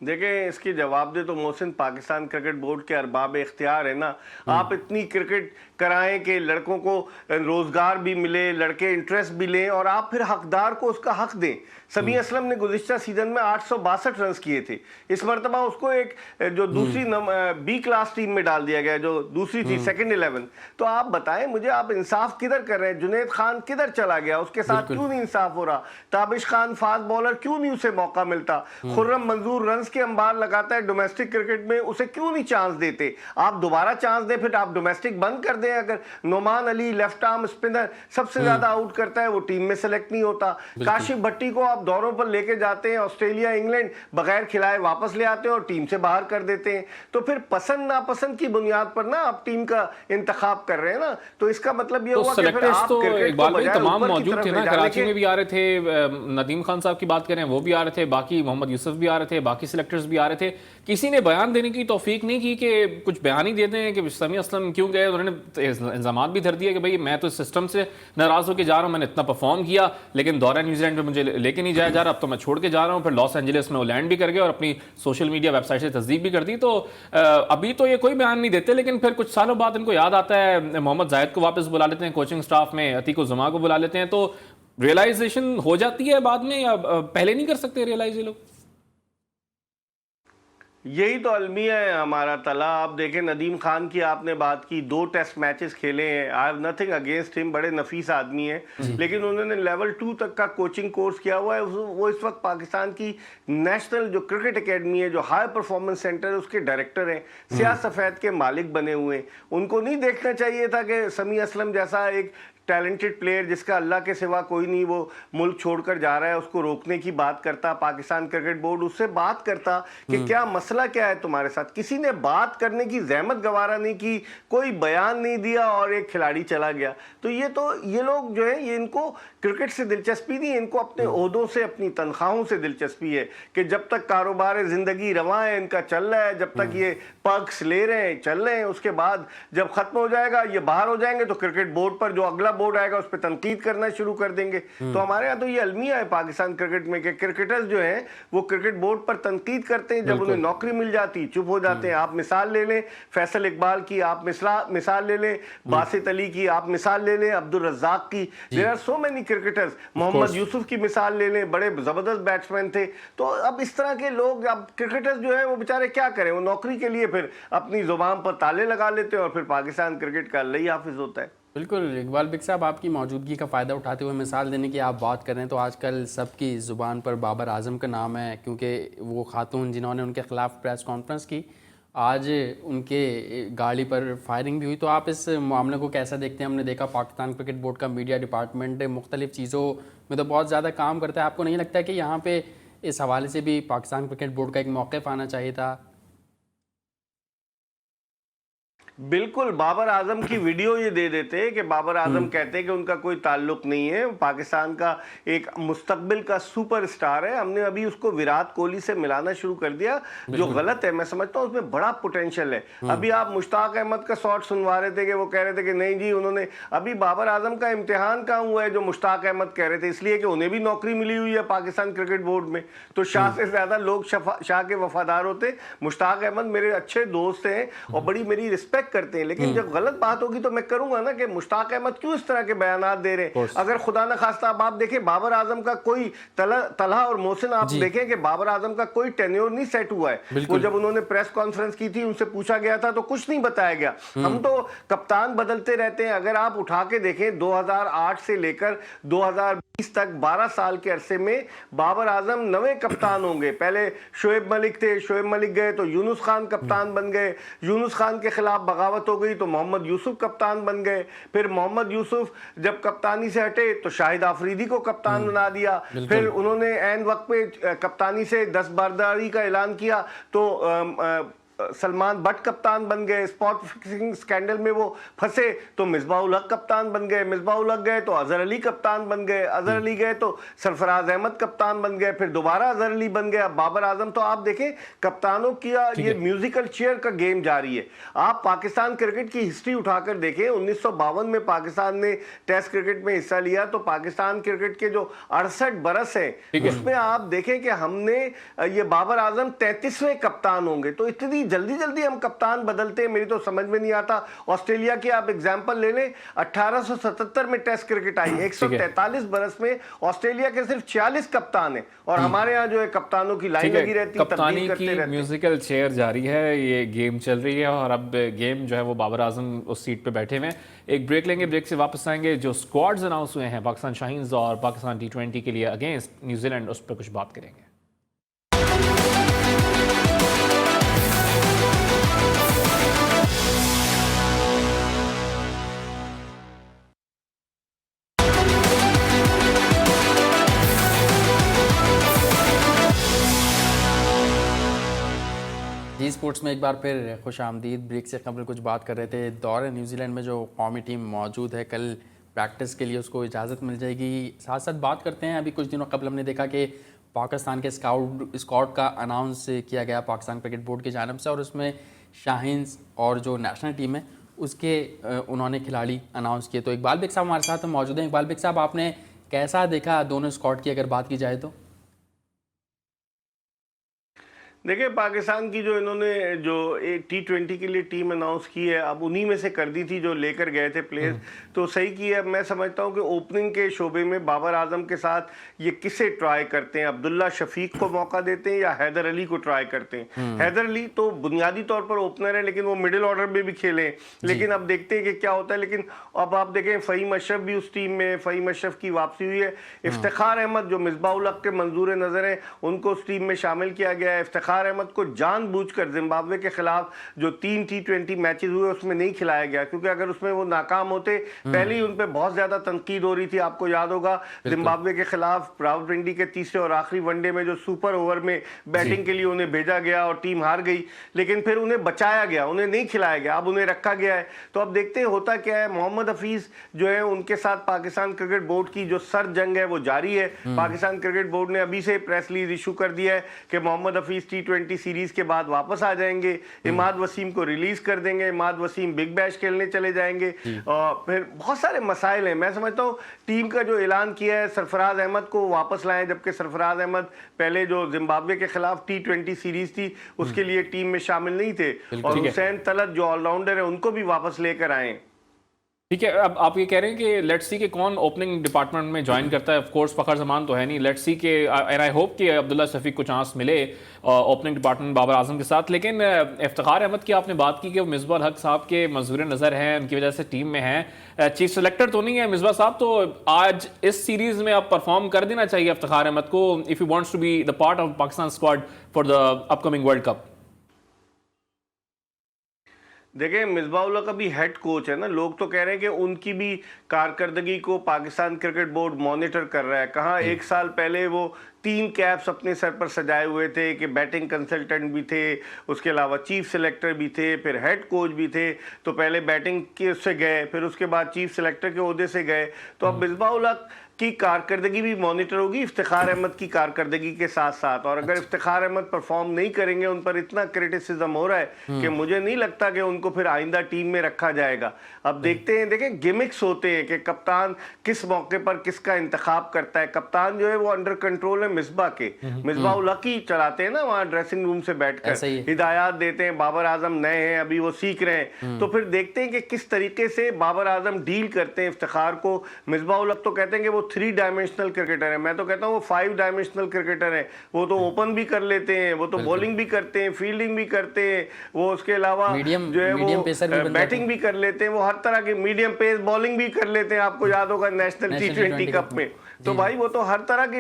देखें, इसकी जवाबदेह तो मोहसिन पाकिस्तान क्रिकेट बोर्ड के अरबाब इख्तियार है ना। आप इतनी क्रिकेट कराएं कि लड़कों को रोजगार भी मिले, लड़के इंटरेस्ट भी लें और आप फिर हकदार को उसका हक दें। समी असलम ने गुज़िश्ता सीजन में 862 रन किए थे। इस मरतबा उसको एक जो दूसरी बी क्लास टीम में डाल दिया गया, जो दूसरी थी सेकंड 11। तो आप बताएं मुझे, आप इंसाफ किधर कर रहे हैं? जुनैद खान किधर चला गया? उसके साथ क्यों नहीं इंसाफ हो रहा? ताबिश खान फास्ट बॉलर, क्यों नहीं उसे मौका मिलता? खुर्रम मंजूर रन के अंबार लगाता है डोमेस्टिक क्रिकेट में, उसे क्यों नहीं चांस देते? आप दोबारा चांस दें, फिर आप डोमेस्टिक बंद कर दें। अगर Noman Ali left arm spinner सबसे ज्यादा आउट करता है, वो टीम में सेलेक्ट नहीं होता। काशिफ भट्टी को आप दौरों पर लेके जाते हैं, ऑस्ट्रेलिया इंग्लैंड बगैर खिलाए वापस ले आते हैं और टीम से बाहर कर देते हैं। तो फिर पसंद नापसंद की बुनियाद पर ना आप टीम का इंतखाब कर रहे हैं ना, तो इसका मतलब ये हुआ कि फिर आप क्रिकेट को बजाय तमाम ऊपर की मौजूद तरफ थे ले ना, जाने कराची के। में भी आ रहे थे, नदीम खान साहब की बात करें वो भी आ रहे थे, बाकी मोहम्मद यूसुफ भी आ रहे थे, बाकी सिलेक्टर्स भी आ रहे थे, किसी ने बयान देने की तौफीक नहीं की कि कुछ बयान ही देते हैं कि समी असलम क्यों गए। उन्होंने इल्ज़ाम भी धर दिया कि भाई मैं तो इस सिस्टम से नाराज़ होकर जा रहा हूँ, मैंने इतना परफॉर्म किया लेकिन दौरा न्यूजीलैंड पे मुझे लेके नहीं जाया जा रहा, अब तो मैं छोड़ के जा रहा हूँ। फिर लॉस एंजलिस में वो लैंड भी कर गए और अपनी सोशल मीडिया वेबसाइट से तस्दीक भी कर दी। तो अभी तो ये कोई बयान नहीं देते, लेकिन फिर कुछ सालों बाद इनको याद आता है, मोहम्मद जायद को वापस बुला लेते हैं कोचिंग स्टाफ में, अतीक उज़्मा को बुला लेते हैं, तो रियलाइजेशन हो जाती है बाद में, या पहले नहीं कर सकते रियलाइज ये लोग? यही तो अलमिया है हमारा तला। आप देखें, नदीम खान की आपने बात की, 2 टेस्ट मैचेस खेले हैं, I have nothing against him, बड़े नफीस आदमी है, लेकिन उन्होंने लेवल 2 तक का कोचिंग कोर्स किया हुआ है। वो इस वक्त पाकिस्तान की नेशनल जो क्रिकेट एकेडमी है, जो हाई परफॉर्मेंस सेंटर है, उसके डायरेक्टर हैं, स्याह सफ़ेद के मालिक बने हुए हैं। उनको नहीं देखना चाहिए था कि समी असलम जैसा एक टैलेंटेड प्लेयर जिसका अल्लाह के सिवा कोई नहीं, वो मुल्क छोड़कर जा रहा है, उसको रोकने की बात करता पाकिस्तान क्रिकेट बोर्ड, उससे बात करता कि क्या मसला क्या है तुम्हारे साथ। किसी ने बात करने की जहमत गवारा नहीं की, कोई बयान नहीं दिया और एक खिलाड़ी चला गया। तो ये लोग जो है, ये इनको क्रिकेट से दिलचस्पी नहीं है, इनको अपने ओहदों से, अपनी तनख्वाहों से दिलचस्पी है कि जब तक कारोबार ज़िंदगी रवां है, इनका चल रहा है, जब तक ये पर्क्स ले रहे हैं, चल रहे हैं, उसके बाद जब खत्म हो जाएगा, ये बाहर हो जाएंगे, तो क्रिकेट बोर्ड पर जो अगला बोर्ड आएगा उस पर तनकीद करना शुरू कर देंगे। तो हमारे यहाँ तो ये अलमिया है पाकिस्तान क्रिकेट में कि क्रिकेटर्स जो हैं वो क्रिकेट बोर्ड पर तनकीद करते हैं, जब उन्हें नौकरी मिल जाती चुप हो जाते हैं। आप मिसाल ले लें फैसल इकबाल की, आप मिसाल ले लें बासित अली की, आप मिसाल ले लें अब्दुल रज़ाक की, there are so many cricketers, Mohammad Yousuf की मिसाल ले लें, बड़े जबरदस्त बैट्समैन थे। तो अब इस तरह के लोग, अब क्रिकेटर्स जो है वो बेचारे क्या करें, वो नौकरी के लिए फिर अपनी जुबान पर ताले लगा लेते हैं और फिर पाकिस्तान क्रिकेट का अल्लाह ही हाफिज होता है। बिल्कुल इकबाल बिग साहब, आपकी मौजूदगी का फ़ायदा उठाते हुए मिसाल देने की आप बात कर रहे हैं, तो आजकल सबकी ज़ुबान पर बाबर आज़म का नाम है, क्योंकि वो खातून जिन्होंने उनके ख़िलाफ़ प्रेस कॉन्फ्रेंस की, आज उनके गाड़ी पर फायरिंग भी हुई। तो आप इस मामले को कैसा देखते हैं? हमने देखा पाकिस्तान क्रिकेट बोर्ड का मीडिया डिपार्टमेंट मुख्तलिफ़ चीज़ों में तो बहुत ज़्यादा काम करता है, आपको नहीं लगता कि यहाँ पर इस हवाले से भी पाकिस्तान क्रिकेट बोर्ड का एक मौक़िफ़ आना चाहिए था? बिल्कुल, बाबर आजम की वीडियो ये दे देते हैं कि बाबर आजम कहते हैं कि उनका कोई ताल्लुक नहीं है, पाकिस्तान का एक मुस्तकबिल का सुपरस्टार है, हमने अभी उसको विराट कोहली से मिलाना शुरू कर दिया, जो गलत है। मैं समझता हूँ उसमें बड़ा पोटेंशियल है। अभी आप मुश्ताक अहमद का शॉट सुनवा रहे थे कि वो कह रहे थे कि नहीं जी, उन्होंने अभी बाबर आजम का इम्तिहान कहाँ हुआ है जो मुश्ताक अहमद कह रहे थे, इसलिए कि उन्हें भी नौकरी मिली हुई है पाकिस्तान क्रिकेट बोर्ड में। तो शाह से ज्यादा लोग शाह के वफादार होते। मुश्ताक अहमद मेरे अच्छे दोस्त हैं और बड़ी मेरी रिस्पेक्ट करते हैं, लेकिन जब गलत बात होगी तो मैं करूंगा ना कि मुश्ताक अहमद क्यों इस तरह के बयानात दे रहे हैं। अगर खुदा न खास्ता आप देखें बाबर आजम का कोई तलहा और मोहसिन, आप देखें कि बाबर आजम का कोई टेन्योर नहीं सेट हुआ है। वो जब उन्होंने प्रेस कॉन्फ्रेंस की थी, उनसे पूछा गया था तो कुछ नहीं बताया गया। हम तो कप्तान बदलते रहते हैं। अगर आप उठा के देखें 2008 से लेकर 2020 तक 12 साल के अरसे में बाबर आजम 9 कप्तान होंगे। पहले शोएब मलिक थे, शोएब मलिक गए तो यूनुस खान कप्तान बन गए, यूनुस खान के खिलाफ बगावत हो गई तो मोहम्मद यूसुफ कप्तान बन गए, फिर मोहम्मद यूसुफ जब कप्तानी से हटे तो शाहिद आफरीदी को कप्तान बना दिया, फिर उन्होंने ऐन वक्त पे कप्तानी से दस्तबरदारी का ऐलान किया तो सलमान बट कप्तान बन गए। स्पॉट फिक्सिंग स्कैंडल में वो फंसे तो मिसबाउल हक कप्तान बन गए, मिसबाउल हक गए तो अजहर अली कप्तान बन गए, अजहर अली गए तो सरफराज अहमद कप्तान बन गए, फिर दोबारा अजहर अली बन गए, अब बाबर आजम। तो आप देखें कप्तानों की ये म्यूजिकल चेयर का गेम जारी है। आप पाकिस्तान क्रिकेट की हिस्ट्री उठाकर देखें, 1952 में पाकिस्तान ने टेस्ट क्रिकेट में हिस्सा लिया तो पाकिस्तान क्रिकेट के जो 68 बरस है उसमें आप देखें कि हमने ये बाबर आजम 33वें कप्तान होंगे। तो इतनी जल्दी जल्दी हम कप्तान बदलते हैं, मेरी तो समझ में नहीं आता। ऑस्ट्रेलिया की आप एग्जांपल ले लें, 1877 में टेस्ट क्रिकेट आई, 143 बरस में ऑस्ट्रेलिया के सिर्फ 46 कप्तान हैं और हमारे यहाँ जो है कप्तानों की लाइन लगी रहती है, कप्तानी की म्यूजिकल चेयर जारी है, ये गेम चल रही है और अब गेम जो है वो बाबर आजम उस सीट पे बैठे हुए हैं। एक ब्रेक लेंगे, ब्रेक से वापस आएंगे। जो स्क्वाड्स अनाउंस हुए हैं पाकिस्तान शाहीन्स और पाकिस्तान T20 के लिए अगेंस्ट न्यूजीलैंड, उस पर कुछ बात करेंगे। जी स्पोर्ट्स में एक बार फिर खुश आमदीद। ब्रेक से कबल कुछ बात कर रहे थे, दौरे न्यूजीलैंड में जो कौमी टीम मौजूद है, कल प्रैक्टिस के लिए उसको इजाज़त मिल जाएगी। साथ साथ बात करते हैं, अभी कुछ दिनों कबल हमने देखा कि पाकिस्तान के स्क्वाड का अनाउंस किया गया पाकिस्तान क्रिकेट बोर्ड की जानिब से, और उसमें शाहीन और जो नेशनल टीम है उसके उन्होंने खिलाड़ी अनाउंस किए। तो इकबाल बेग साहब हमारे साथ मौजूद हैं। इकबाल बेग साहब, आपने कैसा देखा दोनों स्क्वाड की अगर बात की जाए तो? देखिए, पाकिस्तान की जो इन्होंने जो T20 के लिए टीम अनाउंस की है, अब उन्हीं में से कर दी थी जो लेकर गए थे प्लेयर्स, तो सही की है। मैं समझता हूं कि ओपनिंग के शोबे में बाबर आजम के साथ ये किसे ट्राई करते हैं, अब्दुल्ला शफीक को मौका देते हैं या हैदर अली को ट्राई करते हैं। हैदर अली तो बुनियादी तौर पर ओपनर है, लेकिन वो मिडिल ऑर्डर में भी खेले, लेकिन अब देखते हैं कि क्या होता है। लेकिन अब आप देखें, फ़हीम अशरफ भी उस टीम में, फ़हीम अशरफ की वापसी हुई है। इफ्तिखार अहमद जो मिसबाह उल हक के मंजूर नज़र है, उनको उस टीम में शामिल किया गया है। इफ्तिखार अहमद को जानबूझकर जिम्बाब्वे के खिलाफ जो 3 T20 मैचेस हुए उसमें नहीं खिलाया गया, क्योंकि अगर उसमें वो नाकाम होते, पहले ही उन पे बहुत ज्यादा तनकीद हो रही थी। आपको याद होगा जिम्बाब्वे के खिलाफ रावलपिंडी के तीसरे और आखिरी वनडे में जो सुपर ओवर में बैटिंग के लिए उन्हें भेजा गया और टीम हार गई, लेकिन फिर उन्हें बचाया गया, उन्हें नहीं खिलाया गया, अब उन्हें रखा गया है। तो अब देखते हैं होता क्या है। मोहम्मद हफीज जो है, उनके साथ पाकिस्तान क्रिकेट बोर्ड की जो सर जंग है वो जारी है। पाकिस्तान क्रिकेट बोर्ड ने अभी से प्रेस रिलीज इशू कर दिया है कि मोहम्मद हफीज T20 सीरीज के बाद वापस आ जाएंगे, इमाद वसीम को रिलीज कर देंगे, इमाद वसीम बिग बैश खेलने चले जाएंगे, और फिर बहुत सारे मसाइल हैं। मैं समझता हूँ टीम का जो ऐलान किया है, सरफराज अहमद को वापस लाएं, जबकि सरफराज अहमद पहले जो जिम्बाब्वे के खिलाफ T20 सीरीज थी उसके लिए टीम में शामिल नहीं थे, और हुसैन तलत जो ऑलराउंडर है उनको भी वापस लेकर आए। ठीक है, अब आप ये कह रहे हैं कि लेट्स सी के कौन ओपनिंग डिपार्टमेंट में ज्वाइन करता है। ऑफ कोर्स फ़खर जमान तो है नहीं, लेट्स सी के, एंड आई होप कि अब्दुल्ला शफीक को चांस मिले ओपनिंग डिपार्टमेंट बाबर आजम के साथ। लेकिन इफ्तिखार अहमद की आपने बात की कि वो मिसबाह उल हक साहब के मंजूर नज़र हैं, उनकी वजह से टीम में हैं, चीफ सेलेक्टर तो नहीं है मिसबाह साहब, तो आज इस सीरीज़ में आप परफॉर्म कर देना चाहिए इफ्तिखार अहमद को, if you wants to be the part of Pakistan squad for the upcoming world cup. देखिए, मिसबाह उल हक अभी हेड कोच है ना, लोग तो कह रहे हैं कि उनकी भी कारकर्दगी को पाकिस्तान क्रिकेट बोर्ड मॉनिटर कर रहा है। कहाँ एक साल पहले वो 3 कैप्स अपने सर पर सजाए हुए थे कि बैटिंग कंसल्टेंट भी थे, उसके अलावा चीफ सिलेक्टर भी थे, फिर हेड कोच भी थे। तो पहले बैटिंग के से गए, फिर उसके बाद चीफ सिलेक्टर के ओहदे से गए। तो अब मिसबाह उल हक की कारकर्दगी भी मॉनिटर होगी इफ्तिखार अहमद की कारकर्दगी के साथ साथ। और अगर इफ्तिखार अहमद परफॉर्म नहीं करेंगे, उन पर इतना क्रिटिसिज्म हो रहा है कि मुझे नहीं लगता कि उनको फिर आइंदा टीम में रखा जाएगा। अब देखते हैं, देखें गिमिक्स होते हैं कि कप्तान किस मौके पर किसका इंतखाब करता है। कप्तान जो है वो अंडर कंट्रोल है मिसबाह के, मिसबाह उल हक ही चलाते हैं ना वहाँ ड्रेसिंग रूम से बैठकर, हिदायत देते हैं। बाबर आजम नए हैं, अभी वो सीख रहे हैं, तो फिर देखते हैं कि किस तरीके से बाबर आजम डील करते हैं इफ्तिखार को। मिसबाह उल हक तो कहते हैं कि वो 3 डायमेंशनल क्रिकेटर है, मैं तो कहता हूँ वो 5 डायमेंशनल क्रिकेटर है। वो तो ओपन भी कर लेते हैं, वो तो बॉलिंग भी करते हैं, फील्डिंग भी करते हैं, वो उसके अलावा जो है वो बैटिंग भी कर लेते हैं, वो हर तरह की मीडियम पेस बॉलिंग भी कर लेते हैं। आपको याद होगा नेशनल T20 कप में, तो भाई वो तो हर तरह के,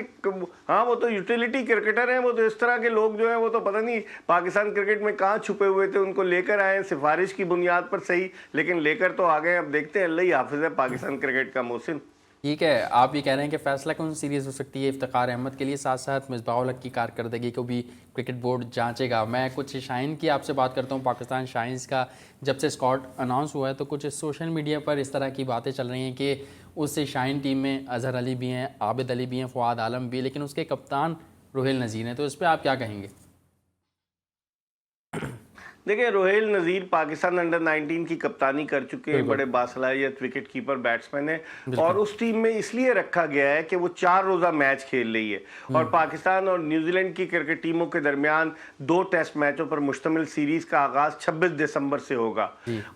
हाँ वो तो यूटिलिटी क्रिकेटर हैं। वो तो इस तरह के लोग जो हैं वो तो पता नहीं पाकिस्तान क्रिकेट में कहाँ छुपे हुए थे, उनको लेकर आए सिफारिश की बुनियाद पर सही, लेकिन लेकर तो आ गए। अब देखते हैं, अल्लाह ही हाफिज है पाकिस्तान क्रिकेट का। मोहसिन, ठीक है, आप ये कह रहे हैं कि फैसला कौन सीरीज़ हो सकती है इफ्तिखार अहमद के लिए, साथ साथ मिसबाह उल हक की कारकर्दगी को भी क्रिकेट बोर्ड जांचेगा। मैं कुछ शाहीन की आपसे बात करता हूँ। पाकिस्तान शाहीन्स का जब से स्क्वाड अनाउंस हुआ है तो कुछ सोशल मीडिया पर इस तरह की बातें चल रही हैं कि उससे शाहीन टीम में अजहर अली भी हैं, आबिद अली भी हैं, फवाद आलम भी, लेकिन उसके कप्तान रोहेल नज़ीर हैं। तो इस पर आप क्या कहेंगे? देखिए, रोहेल नज़ीर पाकिस्तान अंडर 19 की कप्तानी कर चुके हैं, बड़े बासलाहियत विकेट कीपर बैट्समैन है, और उस टीम में इसलिए रखा गया है कि वो 4 रोज़ा मैच खेल रही है। और पाकिस्तान और न्यूजीलैंड की क्रिकेट टीमों के दरमियान 2 टेस्ट मैचों पर मुश्तमिल सीरीज का आगाज 26 दिसंबर से होगा।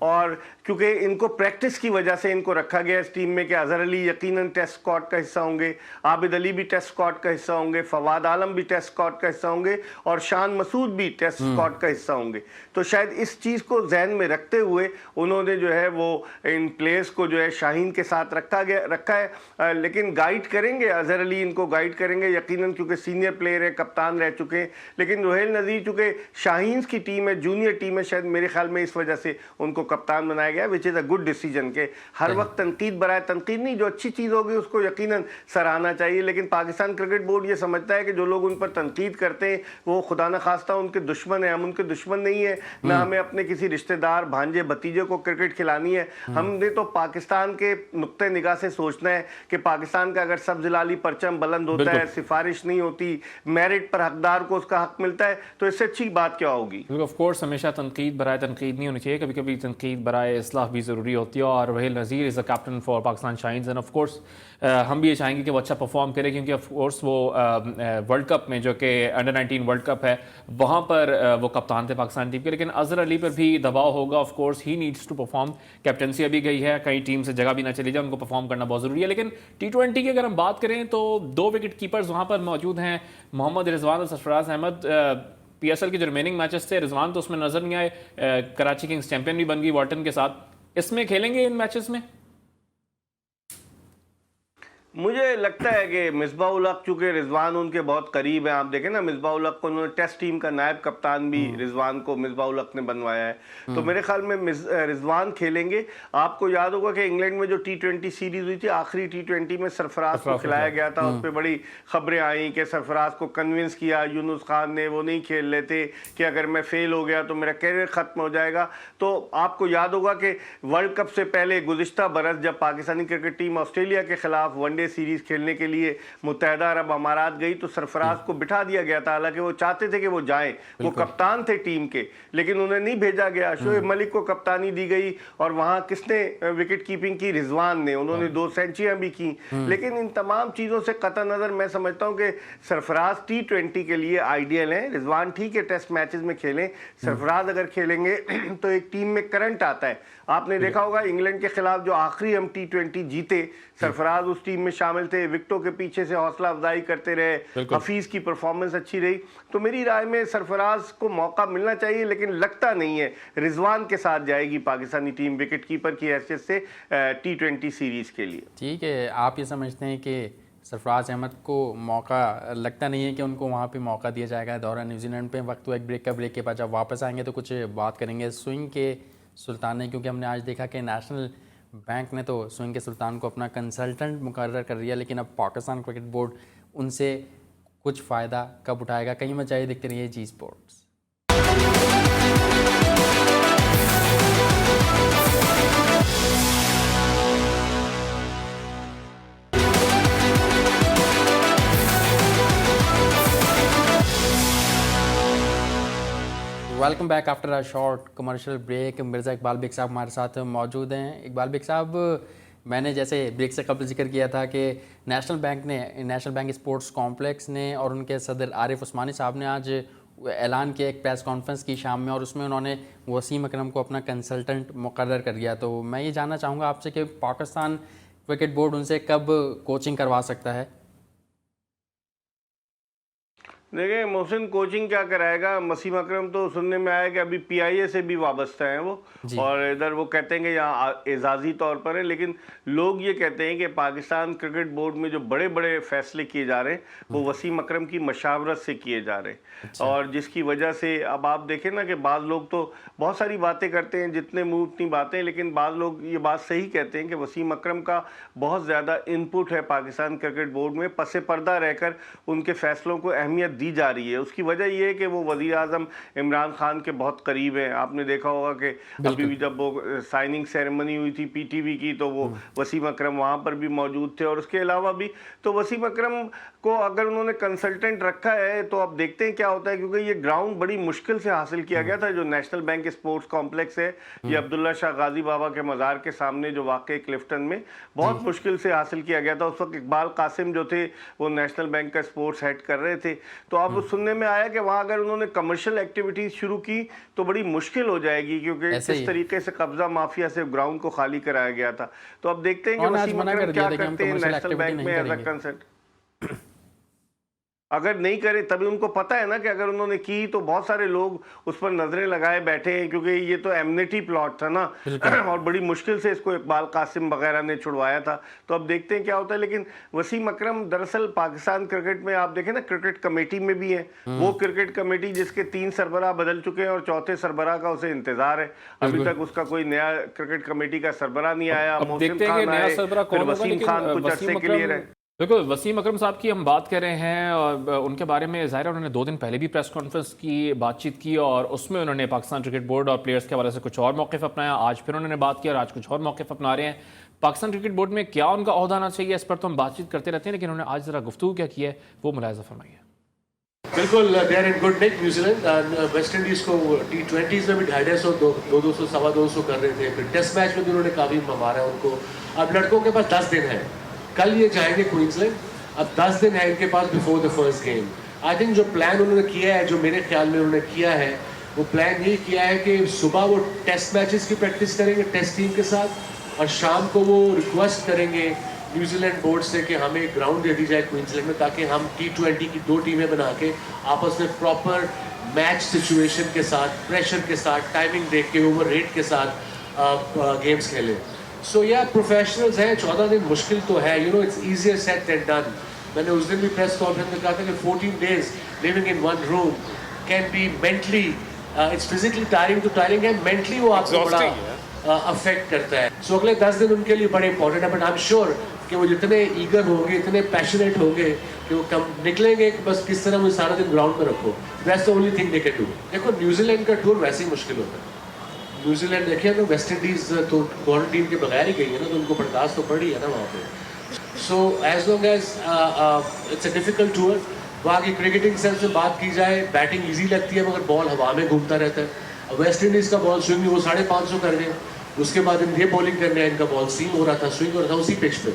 और क्योंकि इनको प्रैक्टिस की वजह से इनको रखा गया इस टीम में कि अजहर अली यकीनन टेस्ट स्क्वाड का हिस्सा होंगे, आबिद अली भी टेस्ट स्क्वाड का हिस्सा होंगे, फवाद आलम भी टेस्ट स्क्वाड का हिस्सा होंगे, और शान मसूद भी टेस्ट स्क्वाड का हिस्सा होंगे। तो शायद इस चीज़ को जहन में रखते हुए उन्होंने जो है वो इन प्लेयर्स को जो है शाहीन के साथ रखा है। लेकिन गाइड करेंगे अजहर अली, इनको गाइड करेंगे यकीनन, क्योंकि सीनियर प्लेयर है, कप्तान रह चुके हैं। लेकिन रोहेल नज़ीर चूँकि शाहीन की टीम है, जूनियर टीम है, शायद मेरे ख्याल में इस वजह से उनको कप्तान बनाया गया, which is a good decision. के हर वक्त तनकीद बराए तनकीद नहीं, जो अच्छी चीज़ होगी उसको यकीनन सराहना चाहिए। लेकिन पाकिस्तान क्रिकेट बोर्ड ये समझता है कि जो लोग उन पर तनकीद करते हैं वो खुदा न खास्ता उनके दुश्मन हैं। हम उनके दुश्मन नहीं है, ना हमें अपने किसी रिश्तेदार भांजे भतीजे को क्रिकेट खिलानी है। हमने तो पाकिस्तान के नुक्ते निगाह से सोचना है कि पाकिस्तान का अगर सब जिलाली परचम बुलंद होता है, सिफारिश नहीं होती, मेरिट पर हकदार को उसका हक मिलता है, तो इससे अच्छी बात क्या होगी। ऑफ कोर्स हमेशा तनकीद बराए तनकीद नहीं होनी चाहिए, कभी कभी तनकीद बराए इस्लाह भी ज़रूरी होती है। और Waheel Nazir is a captain for Pakistan shines and of course हम भी ये चाहेंगे कि वो अच्छा परफॉर्म करे, क्योंकि ऑफ कोर्स वो वर्ल्ड कप में जो कि अंडर 19 वर्ल्ड कप है वहाँ पर वो कप्तान थे पाकिस्तान टीम के, लेकिन अजहर अली पर भी दबाव होगा। Of course he needs to perform, captaincy अभी गई है, कई टीम से जगह भी ना चली जाए, उनको परफॉर्म करना बहुत ज़रूरी है। लेकिन T20 की अगर हम बात करें तो 2 विकेट कीपर्स वहाँ पर मौजूद हैं, मोहम्मद रिजवान और सरफराज अहमद। PSL के जो रिमेनिंग मैचेस थे, रिजवान तो उसमें नजर नहीं आए, कराची किंग्स चैंपियन भी बन गई वॉर्टन के साथ, इसमें खेलेंगे इन मैचेस में? मुझे लगता है कि मिसबाह-उल हक, चूंकि रिजवान उनके बहुत करीब हैं, आप देखें ना मिसबाह-उल हक को उन्होंने टेस्ट टीम का नायब कप्तान भी रिजवान को मिसबाह-उल हक ने बनवाया है, तो मेरे ख्याल में रिजवान खेलेंगे। आपको याद होगा कि इंग्लैंड में जो T20 सीरीज हुई थी, आखिरी T20 में सरफराज को खिलाया गया था, उस पर बड़ी खबरें आई कि सरफराज को कन्विंस किया यूनुस खान ने, वो नहीं खेल लेते कि अगर मैं फेल हो गया तो मेरा कैरियर खत्म हो जाएगा। तो आपको याद होगा कि वर्ल्ड कप से पहले गुज़िश्ता बरस जब पाकिस्तानी क्रिकेट टीम ऑस्ट्रेलिया के खिलाफ वनडे सीरीज खेलने के लिए मुत्तहदा अरब अमारात गई तो सरफराज को बिठा दिया गया था, हालांकि वो चाहते थे कि वो जाएं, वो कप्तान थे टीम के, लेकिन उन्हें नहीं भेजा गया। शोएब मलिक को कप्तानी दी गई और वहां किसने विकेट कीपिंग की? रिजवान ने, उन्होंने 2 सेंचुरियां भी की। लेकिन इन तमाम चीजों से कतई नजर मैं समझता हूं कि सरफराज T20 के लिए आइडियल है। रिजवान ठीक है टेस्ट मैचेस में खेलें, सरफराज अगर खेलेंगे तो एक टीम में करंट आता है। आपने देखा होगा इंग्लैंड के खिलाफ जो आखिरी हम T20 जीते, सरफराज उस टीम में शामिल थे, विकेटों के पीछे से हौसला अफजाई करते रहे, हफीज की परफॉर्मेंस अच्छी रही। तो मेरी राय में सरफराज को मौका मिलना चाहिए, लेकिन लगता नहीं है रिजवान के साथ जाएगी पाकिस्तानी टीम विकेट कीपर की हैसियत से T20 सीरीज के लिए। ठीक है, आप ये समझते हैं कि सरफराज अहमद को मौका, लगता नहीं है कि उनको वहाँ पे मौका दिया जाएगा दौरा न्यूजीलैंड पे? वक्त तो एक ब्रेक का, ब्रेक के बाद जब वापस आएंगे तो कुछ बात करेंगे स्विंग के सुल्तान ने, क्योंकि हमने आज देखा कि नेशनल बैंक ने तो स्विंग के सुल्तान को अपना कंसल्टेंट मुकर्रर कर दिया, लेकिन अब पाकिस्तान क्रिकेट बोर्ड उनसे कुछ फ़ायदा कब उठाएगा? कहीं में चाहिए देखते रहिए Zee sports. Welcome back after a short commercial break. Mirza Iqbal Baig साहब हमारे साथ मौजूद हैं। इकबाल बेग साहब, मैंने जैसे ब्रेक से कबल जिक्र किया था कि नेशनल बैंक स्पोर्ट्स कॉम्प्लेक्स ने और उनके सदर आरिफ उस्मानी साहब ने आज ऐलान किया एक प्रेस कॉन्फ्रेंस की शाम में, और उसमें उन्होंने वसीम अकरम को अपना कंसल्टेंट मुकर्रर कर दिया। तो मैं ये जानना चाहूँगा आपसे कि पाकिस्तान क्रिकेट बोर्ड उनसे कब कोचिंग करवा सकता है? देखिए मोहसिन, कोचिंग क्या कराएगा? वसीम अकरम तो सुनने में आया कि अभी PIA से भी वाबस्ता हैं वो, और इधर वो कहते हैं कि यहाँ एजाजी तौर पर है, लेकिन लोग ये कहते हैं कि पाकिस्तान क्रिकेट बोर्ड में जो बड़े बड़े फैसले किए जा रहे हैं वो वसीम अकरम की मशावरत से किए जा रहे हैं। और जिसकी वजह से अब आप देखें ना कि बाज़ लोग तो बहुत सारी बातें करते हैं, जितने मुँह उतनी बातें, लेकिन बाज़ लोग ये बात सही कहते हैं कि वसीम अकरम का बहुत ज़्यादा इनपुट है पाकिस्तान क्रिकेट बोर्ड में, पसे पर्दा रहकर उनके फैसलों को अहमियत दी जा रही है। उसकी वजह यह है कि वो वज़ीर आज़म इमरान खान के बहुत करीब हैं। आपने देखा होगा कि अभी भी जब वो साइनिंग सेरेमनी हुई थी PTV की, तो वो वसीम अकरम वहाँ पर भी मौजूद थे। और उसके अलावा भी तो वसीम अकरम को अगर उन्होंने कंसल्टेंट रखा है तो अब देखते हैं क्या होता है, क्योंकि ये ग्राउंड बड़ी मुश्किल से हासिल किया गया था। जो नेशनल बैंक स्पोर्ट्स कॉम्प्लेक्स है, ये अब्दुल्ला शाह गाजी बाबा के मज़ार के सामने जो वाक़ क्लिफ्टन में बहुत मुश्किल से हासिल किया गया था। उस वक्त इकबाल कासिम जो थे वो नेशनल बैंक का स्पोर्ट्स हेड कर रहे थे। तो अब सुनने में आया कि वहाँ अगर उन्होंने कमर्शियल एक्टिविटीज़ शुरू की तो बड़ी मुश्किल हो जाएगी, क्योंकि इस तरिके से कब्जा माफिया से ग्राउंड को खाली कराया गया था। तो अब देखते हैं कि वसीम अकरम क्या करते हैं नेशनल बैंक में एज अ कंसल्टेंट। अगर नहीं करे, तभी उनको पता है ना कि अगर उन्होंने की तो बहुत सारे लोग उस पर नजरें लगाए बैठे हैं, क्योंकि ये तो एमनेटी प्लॉट था ना और बड़ी मुश्किल से इसको इकबाल कासिम वगैरह ने छुड़वाया था। तो अब देखते हैं क्या होता है। लेकिन वसीम अकरम दरअसल पाकिस्तान क्रिकेट में आप देखें ना क्रिकेट कमेटी में भी है। वो क्रिकेट कमेटी जिसके 3 सरबराह बदल चुके हैं और चौथे सरबराह का उसे इंतजार है। अभी तक उसका कोई नया क्रिकेट कमेटी का सरबराह नहीं आया। मोहसिन खान आए, फिर वसीम खान कुछ अर्से के लिए रहे। बिल्कुल, वसीम अकरम साहब की हम बात कर रहे हैं और उनके बारे में ज़ाहिर है उन्होंने 2 दिन पहले भी प्रेस कॉन्फ्रेंस की बातचीत की और उसमें उन्होंने पाकिस्तान क्रिकेट बोर्ड और प्लेयर्स के हवाले से कुछ और मौक़िफ़ अपनाया। आज फिर उन्होंने बात की और आज कुछ और मौक़िफ़ अपना रहे हैं। पाकिस्तान क्रिकेट बोर्ड में क्या उनका ओहदा आना चाहिए, इस पर तो हम बातचीत करते रहते हैं, लेकिन उन्होंने आज ज़रा गुफ्तगू क्या की है वो मुलाहिज़ा फरमाइए। बिल्कुल they are in good nick New Zealand. West Indies को T20s में भी 250, 200, 250 कर रहे थे। फिर टेस्ट मैच में भी उन्होंने काफ़ी मारा उनको। अब लड़कों के पास 10 दिन है, कल ये जाएंगे क्वींसलैंड, अब 10 दिन है इनके पास before the first game. I think जो प्लान उन्होंने किया है, जो मेरे ख्याल में उन्होंने किया है, वो प्लान ये किया है कि सुबह वो टेस्ट मैचेस की प्रैक्टिस करेंगे टेस्ट टीम के साथ, और शाम को वो रिक्वेस्ट करेंगे न्यूजीलैंड बोर्ड से कि हमें ग्राउंड दे दी जाए क्वींसलैंड में, ताकि हम T20 की 2 टीमें बना के आपस में प्रॉपर मैच सिचुएशन के साथ, प्रेशर के साथ, टाइमिंग देख के, ओवर रेट के साथ गेम्स खेलें। सो या प्रोफेशनल्स हैं, 14 दिन मुश्किल तो है, you know it's easier said than done. मैंने उस दिन भी प्रेस कॉन्फ्रेंस में कहा था कि 14 days living in one room can be mentally, it's physically tiring too tiring है, मेंटली वो आपको बड़ा अफेक्ट करता है। सो अगले 10 दिन उनके लिए बड़े इंपॉर्टेंट है, बट आई एम श्योर कि वो जितने ईगर होंगे, इतने पैशनेट होंगे कि वो कम निकलेंगे कि बस किस तरह मुझे सारा दिन ग्राउंड में रखो। That's the only thing they can do. देखो न्यूजीलैंड का टूर वैसे ही मुश्किल होता है। न्यूजीलैंड देखिए ना, वेस्ट इंडीज़ तो क्वारंटीन के बगैर ही गई है ना, तो उनको बर्दाश्त तो पड़ी है ना वहाँ पे। So as long as it's a difficult tour. वहाँ की क्रिकेटिंग सेंस में बात की जाए, बैटिंग ईजी लगती है, मगर बॉल हवा में घूमता रहता है। वेस्ट इंडीज़ का बॉल स्विंग वो 550 कर गए, उसके बाद ये बॉलिंग करने हैं, इनका बॉल सीम हो रहा था, स्विंग हो रहा था उसी पिच पे।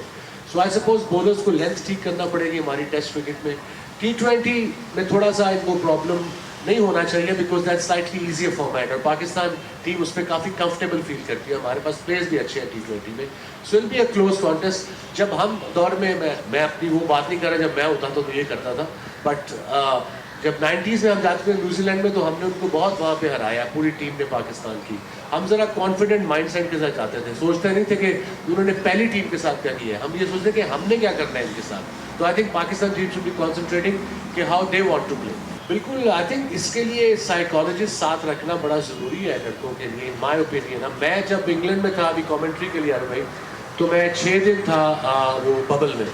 सो आई सपोज बॉलर्स को लेंथ ठीक करना पड़ेगी हमारी टेस्ट क्रिकेट में। T20 में थोड़ा सा इनको प्रॉब्लम नहीं होना चाहिए, because that slightly easier format, और पाकिस्तान टीम उसमें काफ़ी कंफर्टेबल फील करती है। हमारे पास प्लेयर्स भी अच्छे हैं T20 में। So will be a close contest. जब हम दौर में, मैं अपनी वो बात नहीं कर रहा, जब मैं होता तो ये करता था, बट जब 90s में हम जाते थे न्यूजीलैंड में, तो हमने उनको बहुत वहाँ पे हराया, पूरी टीम ने पाकिस्तान की। हम ज़रा कॉन्फिडेंट माइंडसेट के साथ जाते थे, सोचते नहीं थे कि उन्होंने पहली टीम के साथ क्या किया है, हम ये सोचते कि हमने क्या करना है इनके साथ। तो I think Pakistan team should be concentrating कि how they want to play. बिल्कुल, आई थिंक इसके लिए साइकोलॉजिस्ट साथ रखना बड़ा ज़रूरी है लड़कों के लिए, इन माई ओपिनियन। अब मैं जब इंग्लैंड में था अभी कॉमेंट्री के लिए आ रहा भाई, तो मैं 6 दिन था वो बबल में।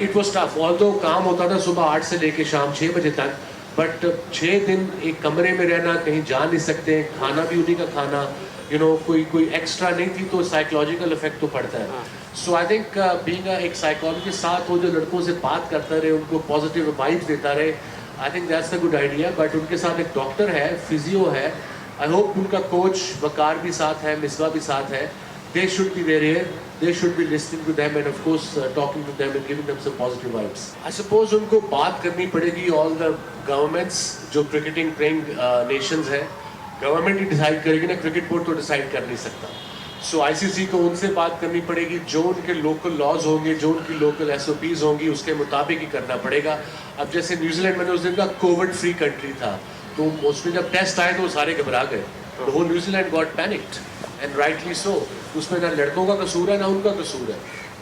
इट वॉज टफ, ऑल्दो काम होता था सुबह 8 से लेके शाम 6 बजे तक, बट 6 दिन एक कमरे में रहना, कहीं जा नहीं सकते, खाना भी उन्हीं का खाना, यू नो कोई एक्स्ट्रा नहीं थी, तो साइकोलॉजिकल इफेक्ट तो पड़ता है। सो आई थिंक बीइंग एक साइकोलॉजिस्ट साथ हो, जो लड़कों से बात करता रहे, उनको पॉजिटिव वाइब्स देता रहे, I think that's a good idea. But उनके साथ एक डॉक्टर है, फिजियो है, आई होप उनका कोच वकार भी साथ है, मिसबा भी साथ है। They should be there here. They should be listening to them and of course talking to them and giving them some positive vibes. I suppose उनको बात करनी पड़ेगी all the governments जो cricketing playing nations है, गवर्नमेंट ही डिसाइड करेगी ना, क्रिकेट बोर्ड तो डिसाइड कर नहीं सकता। सो ICC को उनसे बात करनी पड़ेगी, जो उनके लोकल लॉज होंगे, जो उनकी लोकल SOPs होंगी, उसके मुताबिक ही करना पड़ेगा। अब जैसे न्यूजीलैंड में उस दिन का कोविड फ्री कंट्री था, तो उसमें जब टेस्ट आए तो वो सारे घबरा गए, तो वो New Zealand got panicked and rightly so. उसमें ना लड़कों का कसूर है ना उनका कसूर है।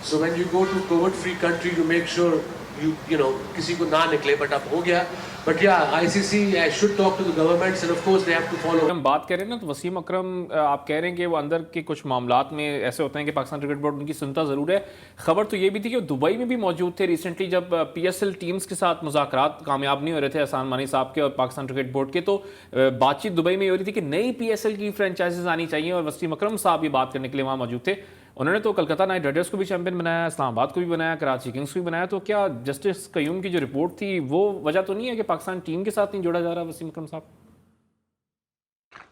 So when you go to covid free country you make sure you know किसी को ना निकले, बट अब हो गया। बट या ICC should talk to the governments and of course they have to follow. हम बात करें ना, तो वसीम अकरम आप कह रहे हैं कि वो अंदर के कुछ मामलात में ऐसे होते हैं कि पाकिस्तान क्रिकेट बोर्ड उनकी सुनता ज़रूर है। खबर तो ये भी थी कि वो दुबई में भी मौजूद थे रिसेंटली, जब PSL टीम्स के साथ मुज़ाकरात कामयाब नहीं हो रहे थे एहसान मानी साहब के और पाकिस्तान क्रिकेट बोर्ड के, तो बातचीत दुबई में हो रही थी कि नई PSL की फ्रेंचाइजीज आनी चाहिए, और वसीम अकरम साहब ये बात करने के लिए वहाँ मौजूद थे। उन्होंने तो कलकत्ता नाइट राइडर्स को भी चैंपियन बनाया, इस्लामाबाद को भी बनाया, कराची किंग्स को भी बनाया। तो क्या जस्टिस कयूम की जो रिपोर्ट थी वो वजह तो नहीं है कि पाकिस्तान टीम के साथ नहीं जोड़ा जा रहा वसीम अकरम साहब?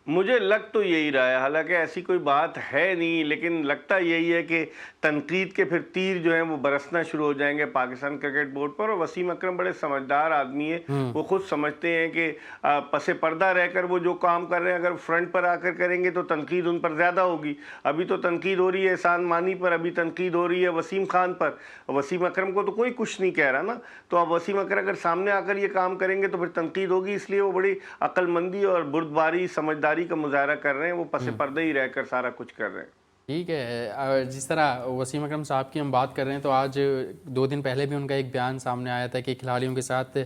मुझे लग तो यही रहा है, हालांकि ऐसी कोई बात है नहीं, लेकिन लगता यही है कि तनकीद के फिर तीर जो हैं वो बरसना शुरू हो जाएंगे पाकिस्तान क्रिकेट बोर्ड पर। और वसीम अकरम बड़े समझदार आदमी है, वो खुद समझते हैं कि पसे पर्दा रहकर वो जो काम कर रहे हैं, अगर फ्रंट पर आकर करेंगे तो तनकीद उन पर ज़्यादा होगी। अभी तो तनकीद हो रही है एहसान मानी पर, अभी तनकीद हो रही है वसीम खान पर। वसीम अकरम को तो कोई कुछ नहीं कह रहा ना, तो अब वसीम अकरम अगर सामने आकर ये काम करेंगे तो फिर तनकीद होगी। इसलिए वो बड़ी अक्लमंदी और बुर्दबारी समझदारी का मुजाहरा कर रहे हैं, वो पसे पर्दे ही रहकर सारा कुछ कर रहे हैं। ठीक है, जिस तरह वसीम अकरम साहब की हम बात कर रहे हैं, तो आज 2 दिन पहले भी उनका एक बयान सामने आया था कि खिलाड़ियों के साथ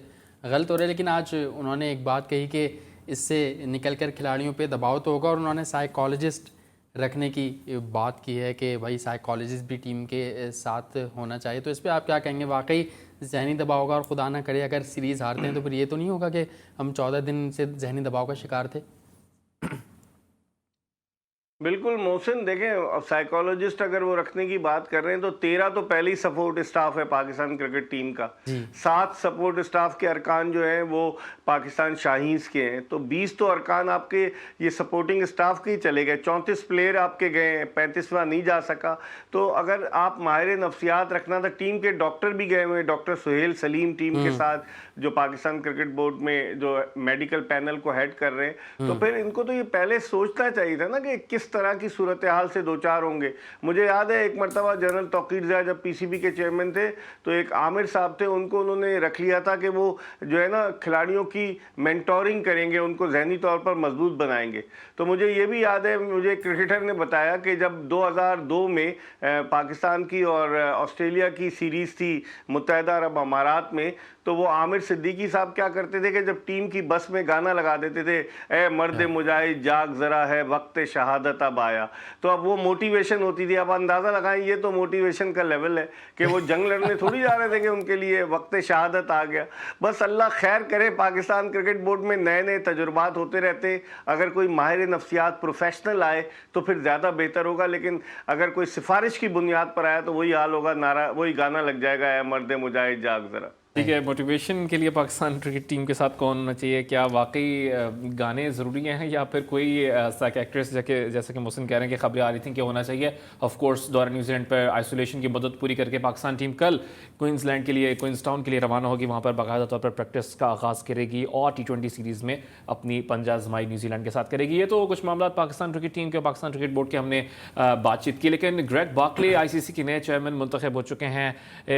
गलत हो रहा है, लेकिन आज उन्होंने एक बात कही कि इससे निकल कर खिलाड़ियों पे दबाव तो होगा, और उन्होंने साइकोलॉजिस्ट रखने की बात की है कि भाई साइकोलॉजिस्ट भी टीम के साथ होना चाहिए, तो इस पर आप क्या कहेंगे? वाकई जहनी दबाव होगा और खुदा ना करे अगर सीरीज़ हारते हैं तो फिर ये तो नहीं होगा कि हम 14 दिन से जहनी दबाव का शिकार थे? बिल्कुल मोहसिन, देखें अब साइकोलॉजिस्ट अगर वो रखने की बात कर रहे हैं तो 13 तो पहले ही सपोर्ट स्टाफ है पाकिस्तान क्रिकेट टीम का, 7 सपोर्ट स्टाफ के अरकान जो हैं वो पाकिस्तान शाहीन्स के हैं, तो 20 तो अरकान आपके ये सपोर्टिंग स्टाफ के ही चले गए, 34 प्लेयर आपके गए हैं, 35वां नहीं जा सका। तो अगर आप माहिर नफ्सियात रखना था, टीम के डॉक्टर भी गए हुए, डॉक्टर सुहेल सलीम टीम के साथ जो पाकिस्तान क्रिकेट बोर्ड में जो मेडिकल पैनल को हेड कर रहे हैं, तो फिर इनको तो ये पहले सोचना चाहिए था ना कि किस तरह की सूरत हाल से दो चार होंगे। मुझे याद है एक मरतबा जनरल तौकीर ज़िया जब पीसीबी के चेयरमैन थे तो एक आमिर साहब थे, उनको उन्होंने रख लिया था कि वो जो है ना खिलाड़ियों की मेंटोरिंग करेंगे, उनको जहनी तौर पर मजबूत बनाएंगे। तो मुझे ये भी याद है, मुझे क्रिकेटर ने बताया कि जब 2002 में पाकिस्तान की और ऑस्ट्रेलिया की सीरीज़ थी मुत्तहदा अरब अमारात में, तो वो आमिर सिद्दीकी साहब क्या करते थे कि जब टीम की बस में गाना लगा देते थे, ए मर्द मुजाहिद जाग ज़रा है वक्त शहादत अब आया। तो अब वो मोटिवेशन होती थी। अब अंदाज़ा लगाएं ये तो मोटिवेशन का लेवल है कि वो जंग लड़ने थोड़ी जा रहे थे कि उनके लिए वक्त शहादत आ गया। बस अल्लाह खैर करे, पाकिस्तान क्रिकेट बोर्ड में नए नए तजुर्बात होते रहते, अगर कोई माहिर नफ्सियात प्रोफेशनल आए तो फिर ज़्यादा बेहतर होगा, लेकिन अगर कोई सिफारिश की बुनियाद पर आया तो वही हाल होगा, नारा वही गाना लग जाएगा, ए मर्द मुजाहिद जाग ज़रा। ठीक है, मोटिवेशन के लिए पाकिस्तान क्रिकेट टीम के साथ कौन होना चाहिए? क्या वाकई गाने ज़रूरी हैं या फिर कोई साइकियाट्रिस्ट जैसे कि मोहसिन कह रहे हैं कि खबरें आ रही थी कि होना चाहिए? ऑफ कोर्स दौरा न्यूजीलैंड पर आइसोलेशन की मदद पूरी करके पाकिस्तान टीम कल क्वींसलैंड के लिए, क्वींसटाउन के लिए रवाना होगी, वहाँ पर बाकायदा तौर पर प्रैक्टिस का आगाज़ करेगी और T20 सीरीज़ में अपनी पंजा आजमाई न्यूजीलैंड के साथ करेगी। ये तो कुछ मामला पाकिस्तान क्रिकेट टीम के और पाकिस्तान क्रिकेट बोर्ड के हमने बातचीत की, लेकिन ग्रेग बार्कले ICC के नए चेयरमैन मुंतखब हो चुके हैं।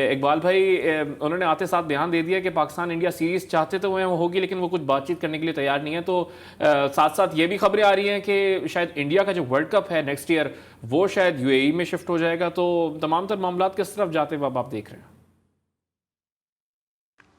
इकबाल भाई, उन्होंने आते साथ बयान दे दिया कि पाकिस्तान इंडिया सीरीज चाहते तो वो होगी लेकिन वो कुछ बातचीत करने के लिए तैयार नहीं है। तो साथ साथ ये भी खबरें आ रही हैं कि शायद इंडिया का जो वर्ल्ड कप है नेक्स्ट ईयर वो शायद UAE में शिफ्ट हो जाएगा। तो तमाम तर मामला किस तरफ जाते हुए आप देख रहे हैं?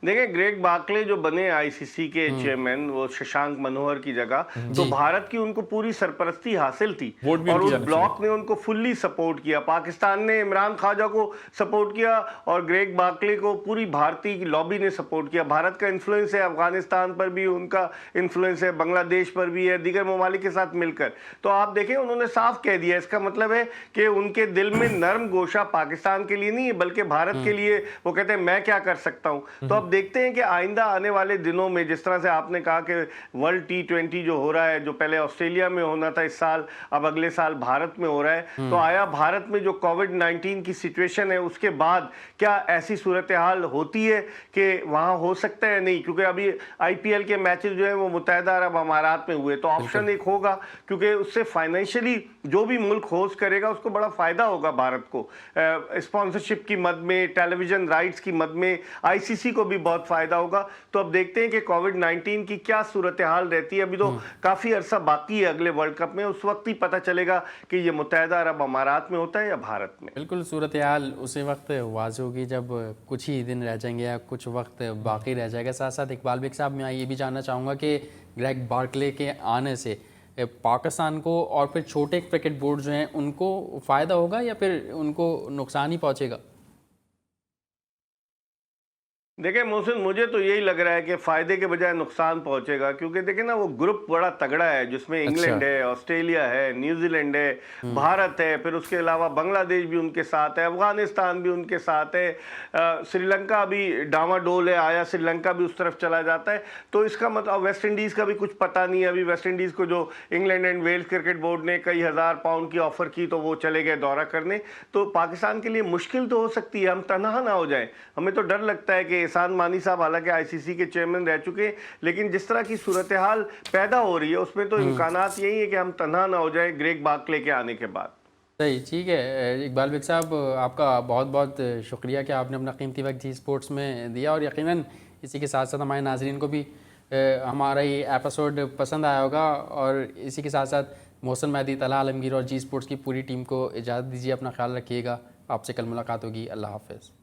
देखिए, ग्रेग बार्कले जो बने ICC के चेयरमैन, वो शशांक मनोहर की जगह, तो भारत की उनको पूरी सरपरस्ती हासिल थी और उस ब्लॉक ने उनको फुल्ली सपोर्ट किया। पाकिस्तान ने इमरान ख्वाजा को सपोर्ट किया और ग्रेग बार्कले को पूरी भारतीय लॉबी ने सपोर्ट किया। भारत का इन्फ्लुएंस है अफगानिस्तान पर भी, उनका इन्फ्लुएंस है बांग्लादेश पर भी है, दीगर ममालिक के साथ मिलकर। तो आप देखें, उन्होंने साफ कह दिया, इसका मतलब है कि उनके दिल में नर्म गोशा पाकिस्तान के लिए नहीं है बल्कि भारत के लिए। वो कहते हैं मैं क्या कर सकता हूं। तो अब देखते हैं कि आइंदा आने वाले दिनों में, जिस तरह से आपने कहा कि वर्ल्ड T20 जो हो रहा है, जो पहले ऑस्ट्रेलिया में होना था इस साल, अब अगले साल भारत में हो रहा है, तो आया भारत में जो कोविड-19 की सिचुएशन है उसके बाद क्या ऐसी सूरत हाल होती है कि वहां हो सकता है? नहीं, क्योंकि अभी IPL के मैचेस जो है वो मुत्तहदा अरब अमारात में हुए, तो ऑप्शन एक होगा, क्योंकि उससे फाइनेंशियली जो भी मुल्क होस्ट करेगा उसको बड़ा फायदा होगा भारत को, स्पॉन्सरशिप की मद में, टेलीविजन राइट्स की मद में, ICC को भी बहुत फायदा होगा। तो अब देखते हैं कि कोविड-19 की क्या सूरत हाल रहती है। अभी तो काफी अरसा बाकी है अगले वर्ल्ड कप में, उस वक्त ही पता चलेगा कि ये मुत्तहदा अरब अमारात में होता है या भारत में। बिल्कुल, सूरत हाल उसी वक्त वाज़ होगी जब कुछ ही दिन रह जाएंगे या कुछ वक्त बाकी रह जाएगा। साथ साथ इकबाल बेग साहब, मैं ये भी जानना चाहूँगा कि ग्रेग बार्कले के आने से पाकिस्तान को और फिर छोटे क्रिकेट बोर्ड जो हैं उनको फ़ायदा होगा या फिर उनको नुकसान ही पहुँचेगा? देखिए मोहसिन, मुझे तो यही लग रहा है कि फायदे के बजाय नुकसान पहुंचेगा, क्योंकि देखिए ना वो ग्रुप बड़ा तगड़ा है जिसमें इंग्लैंड है, ऑस्ट्रेलिया है, न्यूजीलैंड है, भारत है, फिर उसके अलावा बांग्लादेश भी उनके साथ है, अफगानिस्तान भी उनके साथ है, श्रीलंका भी डामाडोल है, आया श्रीलंका भी उस तरफ चला जाता है। तो इसका मतलब वेस्ट इंडीज़ का भी कुछ पता नहीं है। अभी वेस्ट इंडीज़ को जो England and Wales cricket board ने कई हज़ार पाउंड की ऑफर की तो वो चले गए दौरा करने। तो पाकिस्तान के लिए मुश्किल तो हो सकती है, हम तनहा ना हो जाए। हमें तो डर लगता है कि एहसान मानी साहब हालांकि ICC के चेयरमैन रह चुके हैं, लेकिन जिस तरह की सूरत हाल पैदा हो रही है उसमें तो इम्कानात यही है कि हम तन्हा ना हो जाए ग्रेग बार्कले के आने के बाद। सही, ठीक है। इकबाल बेग साहब, आपका बहुत बहुत शुक्रिया कि आपने अपना कीमती वक्त जी स्पोर्ट्स में दिया, और यकीनन इसी के साथ साथ हमारे नाजरीन को भी हमारा ये एपिसोड पसंद आया होगा। और इसी के साथ साथ मोहसिन मेहदी, तलहा आलमगीर और जी स्पोर्ट्स की पूरी टीम को इजाज़त दीजिए। अपना ख्याल रखिएगा। आपसे कल मुलाकात होगी। अल्लाह हाफ़िज़।